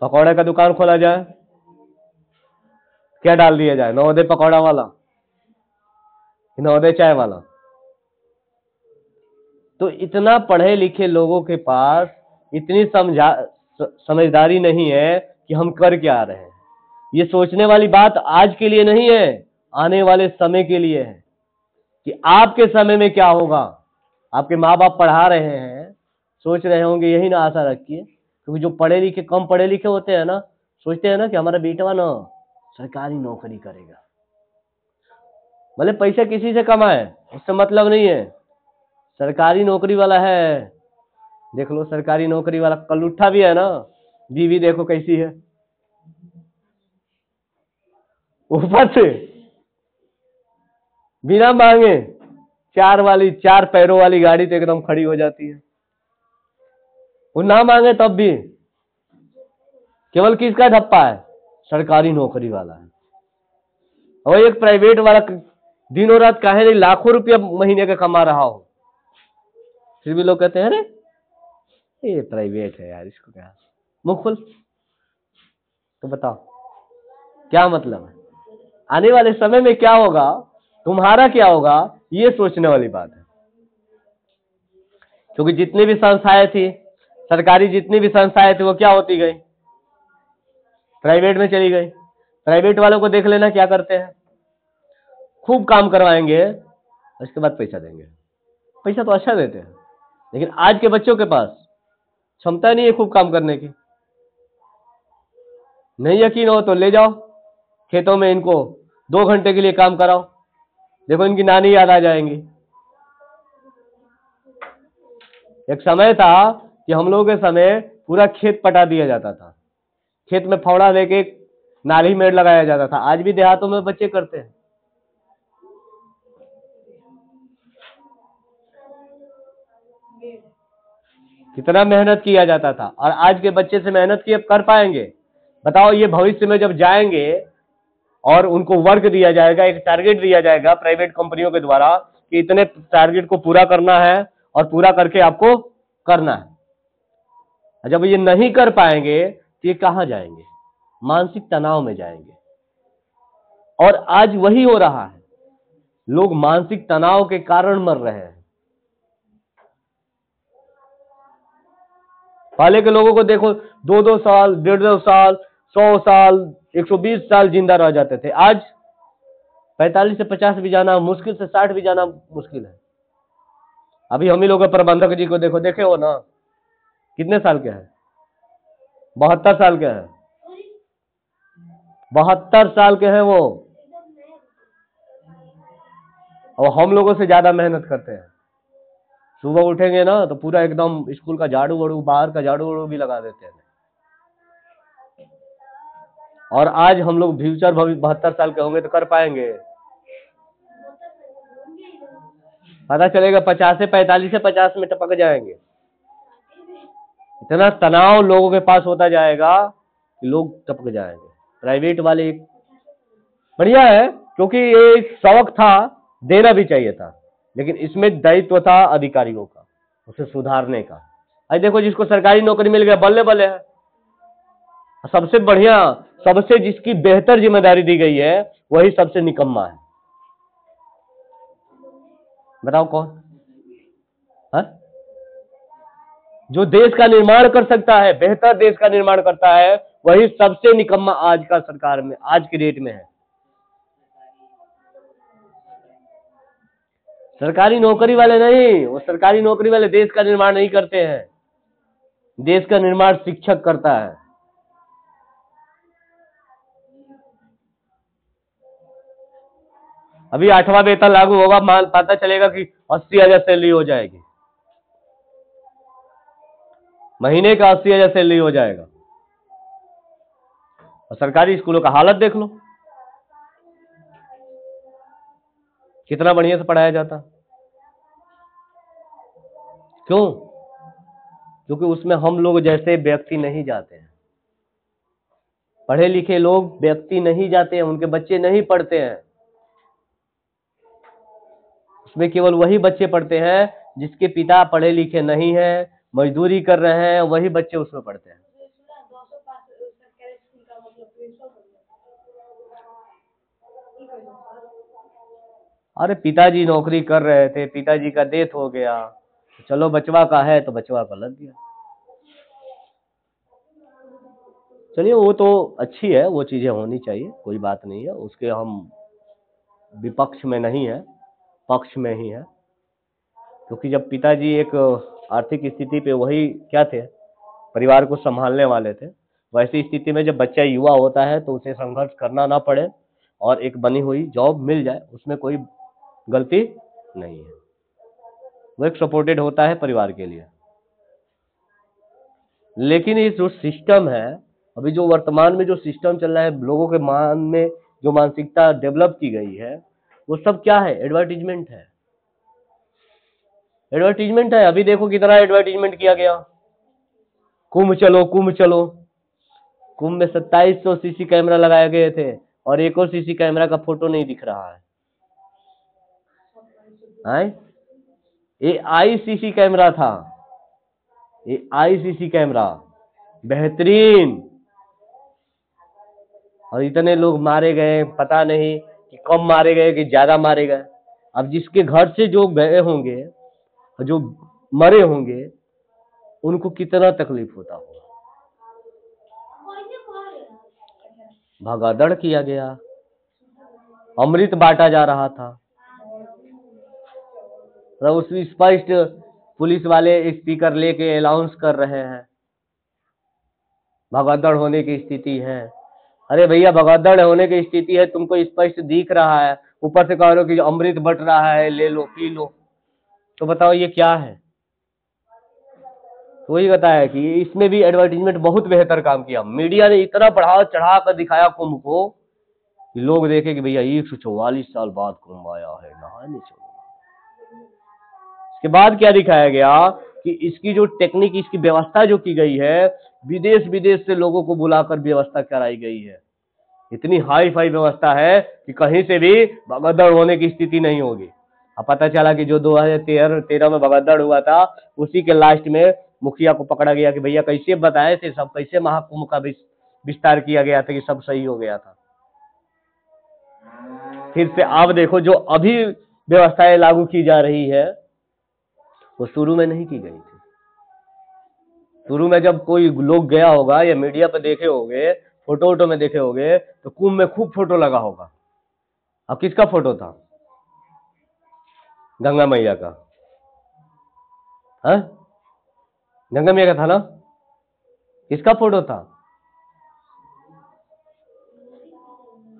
पकौड़े का दुकान खोला जाए, क्या डाल दिया जाए? नवोदय पकौड़ा वाला, नवोदय चाय वाला। तो इतना पढ़े लिखे लोगों के पास इतनी समझदारी नहीं है कि हम कर क्या रहे हैं। ये सोचने वाली बात आज के लिए नहीं है, आने वाले समय के लिए है कि आपके समय में क्या होगा। आपके माँ बाप पढ़ा रहे हैं, सोच रहे होंगे, यही ना आशा रखिए, क्योंकि जो पढ़े लिखे, कम पढ़े लिखे होते हैं ना, सोचते हैं ना कि हमारा बेटा ना सरकारी नौकरी करेगा, भले पैसे किसी से कमाए, उससे मतलब नहीं है, सरकारी नौकरी वाला है। देख लो सरकारी नौकरी वाला कलुट्ठा भी है ना, बीवी देखो कैसी है, ऊपर से बिना मांगे 4 पैरों वाली गाड़ी तो एकदम खड़ी हो जाती है। वो ना मांगे तब भी, केवल किसका धप्पा है? सरकारी नौकरी वाला है। और एक प्राइवेट वाला दिनों रात काहे नहीं लाखों रुपया महीने का कमा रहा हो, फिर भी लोग कहते हैं अरे ये प्राइवेट है यार, इसको क्या मुंह खुल। तो बताओ क्या मतलब है? आने वाले समय में क्या होगा, तुम्हारा क्या होगा, ये सोचने वाली बात है। क्योंकि जितनी भी संस्थाएं थी सरकारी, जितनी भी संस्थाएं थी, वो क्या होती गई? प्राइवेट में चली गई। प्राइवेट वालों को देख लेना क्या करते हैं, खूब काम करवाएंगे, उसके बाद पैसा देंगे। पैसा तो अच्छा देते हैं, लेकिन आज के बच्चों के पास क्षमता नहीं है खूब काम करने की। नहीं यकीन हो तो ले जाओ खेतों में, इनको 2 घंटे के लिए काम कराओ, देखो इनकी नानी याद आ जाएंगी। एक समय था कि हम लोगों के समय पूरा खेत पटा दिया जाता था, खेत में फावड़ा लेके नाली मेड़ लगाया जाता था। आज भी देहातों में बच्चे करते हैं। कितना मेहनत किया जाता था, और आज के बच्चे से मेहनत की अब कर पाएंगे? बताओ। ये भविष्य में जब जाएंगे और उनको वर्क दिया जाएगा, एक टारगेट दिया जाएगा प्राइवेट कंपनियों के द्वारा कि इतने टारगेट को पूरा करना है और पूरा करके आपको करना है। जब ये नहीं कर पाएंगे तो ये कहां जाएंगे? मानसिक तनाव में जाएंगे। और आज वही हो रहा है, लोग मानसिक तनाव के कारण मर रहे हैं। पहले के लोगों को देखो, 2-2 साल, 1.5 साल, 100 साल, 120 साल जिंदा रह जाते थे। आज 45 से 50 भी जाना मुश्किल, से 60 भी जाना मुश्किल है। अभी हम ही लोग प्रबंधक जी को देखो, देखे हो ना, कितने साल के हैं? 72 साल के हैं, 72 साल के हैं वो, और हम लोगों से ज्यादा मेहनत करते हैं। सुबह उठेंगे ना तो पूरा एकदम स्कूल का झाड़ू वाड़ू, बाहर का झाड़ू वाड़ू भी लगा देते हैं। और आज हम लोग फ्यूचर 72 साल के होंगे तो कर पाएंगे? पता चलेगा 50 से 45 से 50 में टपक जाएंगे। इतना तनाव लोगों के पास होता जाएगा कि लोग टपक जाएंगे। प्राइवेट वाले बढ़िया है, क्योंकि ये शौक था, देना भी चाहिए था, लेकिन इसमें दायित्व था अधिकारियों का उसे सुधारने का। आज देखो जिसको सरकारी नौकरी मिल गया बल्ले बल्ले है, सबसे बढ़िया, सबसे जिसकी बेहतर जिम्मेदारी दी गई है वही सबसे निकम्मा है। बताओ कौन? हा? जो देश का निर्माण कर सकता है, बेहतर देश का निर्माण करता है, वही सबसे निकम्मा आज का सरकार में, आज की डेट में है। सरकारी नौकरी वाले नहीं, वो सरकारी नौकरी वाले देश का निर्माण नहीं करते हैं, देश का निर्माण शिक्षक करता है। अभी 8वां वेतन लागू होगा, पता चलेगा कि 80,000 सैलरी हो जाएगी। महीने का 80,000 सैलरी हो जाएगा। और सरकारी स्कूलों का हालत देख लो, कितना बढ़िया से पढ़ाया जाता। क्यों? क्योंकि उसमें हम लोग जैसे व्यक्ति नहीं जाते हैं, पढ़े लिखे लोग व्यक्ति नहीं जाते हैं, उनके बच्चे नहीं पढ़ते हैं। उसमें केवल वही बच्चे पढ़ते हैं जिसके पिता पढ़े लिखे नहीं हैं, मजदूरी कर रहे हैं, वही बच्चे उसमें पढ़ते हैं। अरे पिताजी नौकरी कर रहे थे, पिताजी का डेथ हो गया, चलो बचवा का है तो बचवा का लग गया। चलिए वो तो अच्छी है, वो चीजें होनी चाहिए, कोई बात नहीं है, उसके हम विपक्ष में नहीं है, पक्ष में ही है। क्योंकि जब पिताजी एक आर्थिक स्थिति पे वही क्या थे, परिवार को संभालने वाले थे, वैसी स्थिति में जब बच्चा युवा होता है तो उसे संघर्ष करना ना पड़े और एक बनी हुई जॉब मिल जाए, उसमें कोई गलती नहीं है, वो एक सपोर्टेड होता है परिवार के लिए। लेकिन ये जो सिस्टम है, अभी जो वर्तमान में जो सिस्टम चल रहा है, लोगों के मान में जो मानसिकता डेवलप की गई है, वो सब क्या है? एडवर्टीजमेंट है, एडवर्टीजमेंट है। अभी देखो कितना एडवर्टीजमेंट किया गया, कुंभ चलो कुंभ चलो। कुंभ में 2700 सीसी कैमरा लगाए गए थे और एक और सीसी कैमरा का फोटो नहीं दिख रहा है। ये आईसीसी कैमरा था, ये आईसीसी कैमरा बेहतरीन, और इतने लोग मारे गए, पता नहीं कि कम मारे गए कि ज्यादा मारे गए। अब जिसके घर से जो गए होंगे, जो मरे होंगे, उनको कितना तकलीफ होता होगा। भगादड़ किया गया, अमृत बांटा जा रहा था, उसमें स्पष्ट पुलिस वाले स्पीकर लेके अनाउंस कर रहे हैं भगदड़ होने की स्थिति है। अरे भैया भगदड़ होने की स्थिति है, तुमको स्पष्ट दिख रहा है, ऊपर से कह रहे हो कि अमृत बट रहा है, ले लो पी लो, तो बताओ ये क्या है? तो वही बताया कि इसमें भी एडवर्टीजमेंट बहुत बेहतर काम किया। मीडिया ने इतना बढ़ा चढ़ा कर दिखाया कुंभ को कि लोग देखे कि भैया 144 साल बाद कुंभ आया है, नहाने चलो। इसके बाद क्या दिखाया गया कि इसकी जो टेक्निक, इसकी व्यवस्था जो की गई है, विदेश विदेश से लोगों को बुलाकर व्यवस्था कराई गई है। इतनी हाई फाई व्यवस्था है कि कहीं से भी भगदड़ होने की स्थिति नहीं होगी। अब पता चला कि जो 2013 में भगदड़ हुआ था, उसी के लास्ट में मुखिया को पकड़ा गया कि भैया कैसे बताए थे सब, कैसे महाकुंभ का विस्तार किया गया था कि सब सही हो गया था। फिर से आप देखो जो अभी व्यवस्थाएं लागू की जा रही है, वो शुरू में नहीं की गई थी। शुरू में जब कोई लोग गया होगा या मीडिया पर देखे होंगे, फोटो वोटो में देखे होंगे, तो कुंभ में खूब फोटो लगा होगा। अब किसका फोटो था? गंगा मैया का। हाँ, गंगा मैया का था ना? किसका फोटो था?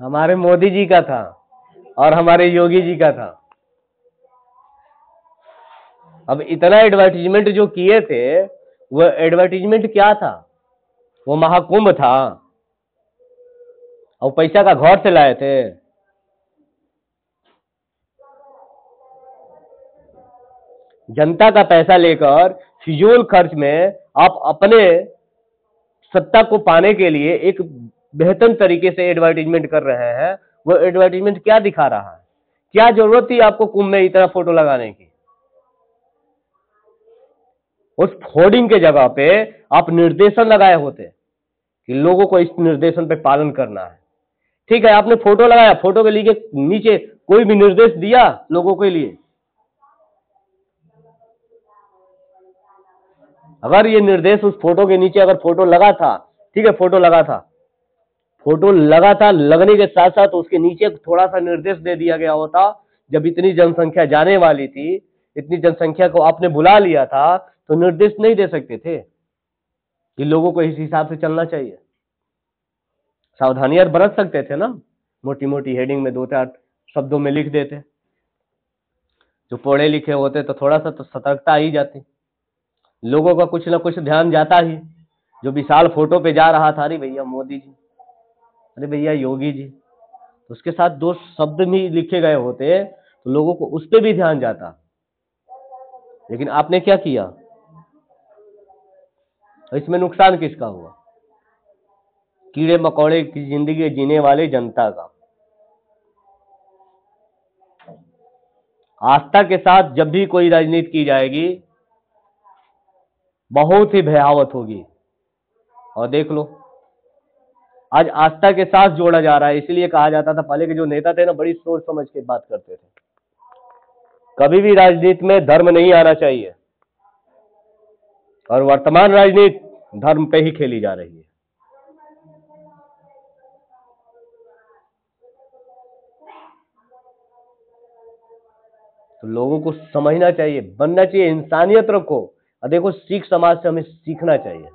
हमारे मोदी जी का था और हमारे योगी जी का था। अब इतना एडवर्टीजमेंट जो किए थे, वो एडवर्टीजमेंट क्या था? वो महाकुंभ था, और पैसा का घर से लाए थे। जनता का पैसा लेकर फिजूल खर्च में आप अपने सत्ता को पाने के लिए एक बेहतर तरीके से एडवर्टीजमेंट कर रहे हैं। वो एडवर्टीजमेंट क्या दिखा रहा है? क्या जरूरत थी आपको कुंभ में इतना फोटो लगाने की? उस होर्डिंग के जगह पे आप निर्देशन लगाए होते कि लोगों को इस निर्देशन पे पालन करना है। ठीक है, आपने फोटो लगाया, फोटो के लिए नीचे कोई भी निर्देश दिया लोगों के लिए? अगर ये निर्देश उस फोटो के नीचे अगर फोटो लगा था, ठीक है, फोटो लगा था, फोटो लगा था, लगने के साथ साथ उसके नीचे थोड़ा सा निर्देश दे दिया गया होता, जब इतनी जनसंख्या जाने वाली थी, इतनी जनसंख्या को आपने बुला लिया था, तो निर्देश नहीं दे सकते थे कि लोगों को इस हिसाब से चलना चाहिए? सावधानियां बरत सकते थे ना, मोटी मोटी हेडिंग में 2-4 शब्दों में लिख देते। जो पढ़े लिखे होते तो थोड़ा सा तो सतर्कता आ ही जाती। लोगों का कुछ ना कुछ ध्यान जाता ही। जो विशाल फोटो पे जा रहा था, अरे भैया मोदी जी, अरे भैया योगी जी, तो उसके साथ दो शब्द भी लिखे गए होते तो लोगों को उस पर भी ध्यान जाता। लेकिन आपने क्या किया? इसमें नुकसान किसका हुआ? कीड़े मकोड़े की जिंदगी जीने वाले जनता का। आस्था के साथ जब भी कोई राजनीति की जाएगी बहुत ही भयावह होगी। और देख लो आज आस्था के साथ जोड़ा जा रहा है। इसलिए कहा जाता था पहले के जो नेता थे ना, बड़ी सोच समझ के बात करते थे। कभी भी राजनीति में धर्म नहीं आना चाहिए, और वर्तमान राजनीति धर्म पे ही खेली जा रही है। तो लोगों को समझना चाहिए, बनना चाहिए, इंसानियत रखो। और देखो सिख समाज से हमें सीखना चाहिए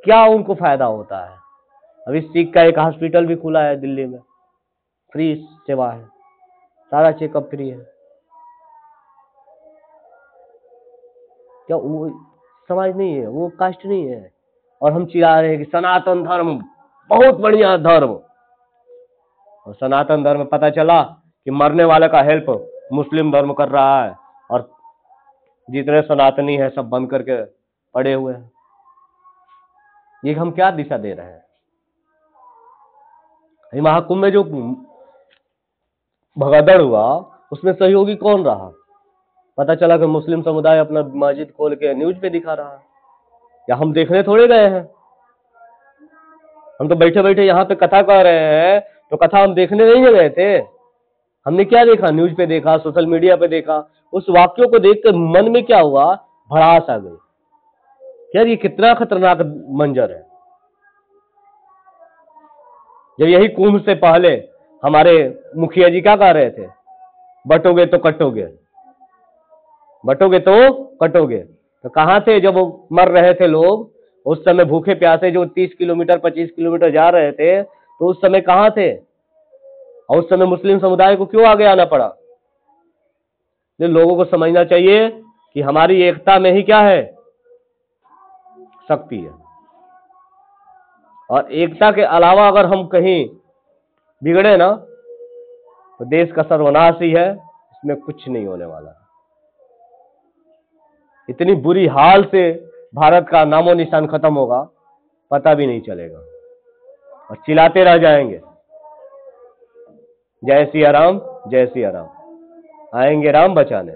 क्या उनको फायदा होता है। अभी सिख का एक हॉस्पिटल भी खुला है दिल्ली में, फ्री सेवा है, सारा चेकअप फ्री है। क्या वो समाज नहीं है, वो कास्ट नहीं है? और हम चिल्ला रहे हैं कि सनातन धर्म बहुत बढ़िया धर्म। और सनातन धर्म पता चला कि मरने वाले का हेल्प मुस्लिम धर्म कर रहा है, और जितने सनातनी है सब बंद करके पड़े हुए हैं। ये हम क्या दिशा दे रहे हैं? महाकुंभ में जो भगदड़ हुआ उसमें सहयोगी कौन रहा? पता चला कि मुस्लिम समुदाय अपना मस्जिद खोल के न्यूज पे दिखा रहा है। या हम देखने थोड़े गए हैं, हम तो बैठे बैठे यहाँ पे कथा कर रहे हैं, तो कथा हम देखने नहीं गए थे। हमने क्या देखा? न्यूज पे देखा, सोशल मीडिया पे देखा। उस वाक्यों को देखकर मन में क्या हुआ? भड़ास आ गई। यार ये कितना खतरनाक मंजर है। जब यही कुंभ से पहले हमारे मुखिया जी क्या कह रहे थे? बटोगे तो कटोगे, बटोगे तो कटोगे। तो कहां थे जब मर रहे थे लोग? उस समय भूखे प्यासे जो 30 किलोमीटर 25 किलोमीटर जा रहे थे, तो उस समय कहां थे? और उस समय मुस्लिम समुदाय को क्यों आगे आना पड़ा? तो लोगों को समझना चाहिए कि हमारी एकता में ही क्या है? शक्ति है। और एकता के अलावा अगर हम कहीं बिगड़े ना, तो देश का सर्वनाश ही है, इसमें कुछ नहीं होने वाला। इतनी बुरी हाल से भारत का नामो निशान खत्म होगा, पता भी नहीं चलेगा, और चिल्लाते रह जाएंगे जय सिया राम, जय सिया राम, आएंगे राम बचाने।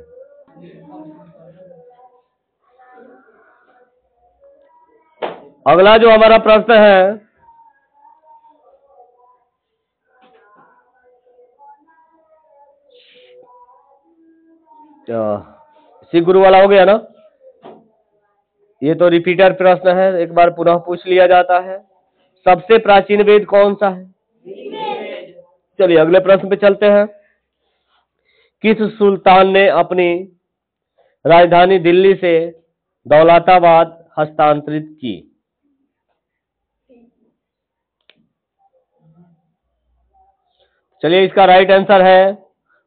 अगला जो हमारा प्रश्न है, सिख गुरु वाला हो गया ना? ये तो रिपीटर प्रश्न है, एक बार पुनः पूछ लिया जाता है। सबसे प्राचीन वेद कौन सा है? चलिए अगले प्रश्न पे चलते हैं। किस सुल्तान ने अपनी राजधानी दिल्ली से दौलताबाद हस्तांतरित की? चलिए इसका राइट आंसर है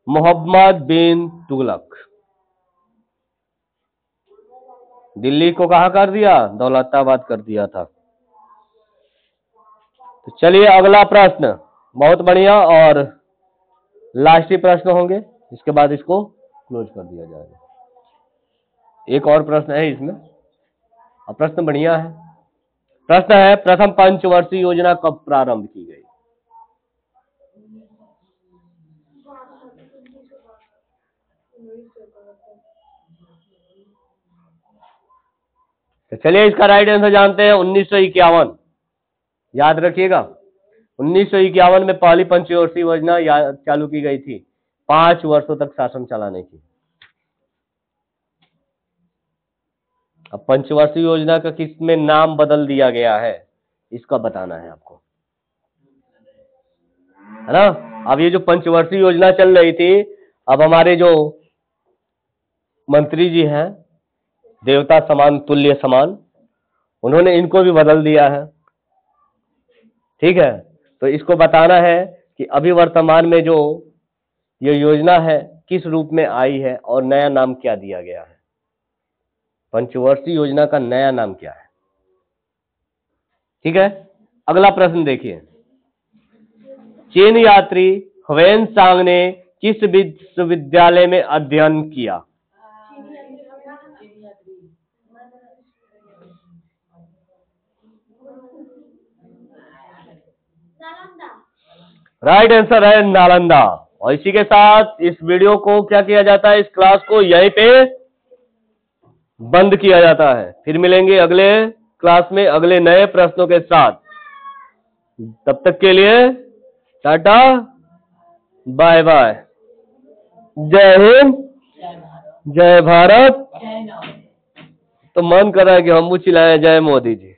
मोहम्मद बिन तुगलक। दिल्ली को कहा कर दिया? दौलताबाद कर दिया था। तो चलिए अगला प्रश्न, बहुत बढ़िया, और लास्ट ही प्रश्न होंगे, इसके बाद इसको क्लोज कर दिया जाएगा। एक और प्रश्न है इसमें, और प्रश्न बढ़िया है। प्रश्न है प्रथम पंचवर्षीय योजना कब प्रारंभ की गई? तो चलिए इसका राइट आंसर जानते हैं, 1951। याद रखिएगा 1951 में पहली पंचवर्षीय योजना चालू की गई थी, 5 वर्षों तक शासन चलाने की। अब पंचवर्षीय योजना का किस में नाम बदल दिया गया है, इसका बताना है आपको, है ना? अब ये जो पंचवर्षीय योजना चल रही थी, अब हमारे जो मंत्री जी हैं, देवता समान तुल्य समान, उन्होंने इनको भी बदल दिया है। ठीक है, तो इसको बताना है कि अभी वर्तमान में जो ये योजना है किस रूप में आई है और नया नाम क्या दिया गया है। पंचवर्षीय योजना का नया नाम क्या है? ठीक है, अगला प्रश्न देखिए। चीन यात्री ह्वेन सांग ने किस विश्वविद्यालय में अध्ययन किया? राइट आंसर है नालंदा। और इसी के साथ इस वीडियो को क्या किया जाता है, इस क्लास को यहीं पे बंद किया जाता है। फिर मिलेंगे अगले क्लास में अगले नए प्रश्नों के साथ। तब तक के लिए टाटा बाय बाय। जय हिंद, जय भारत। तो मन कर रहा है कि हम भी चिल्लाएं जय मोदी जी।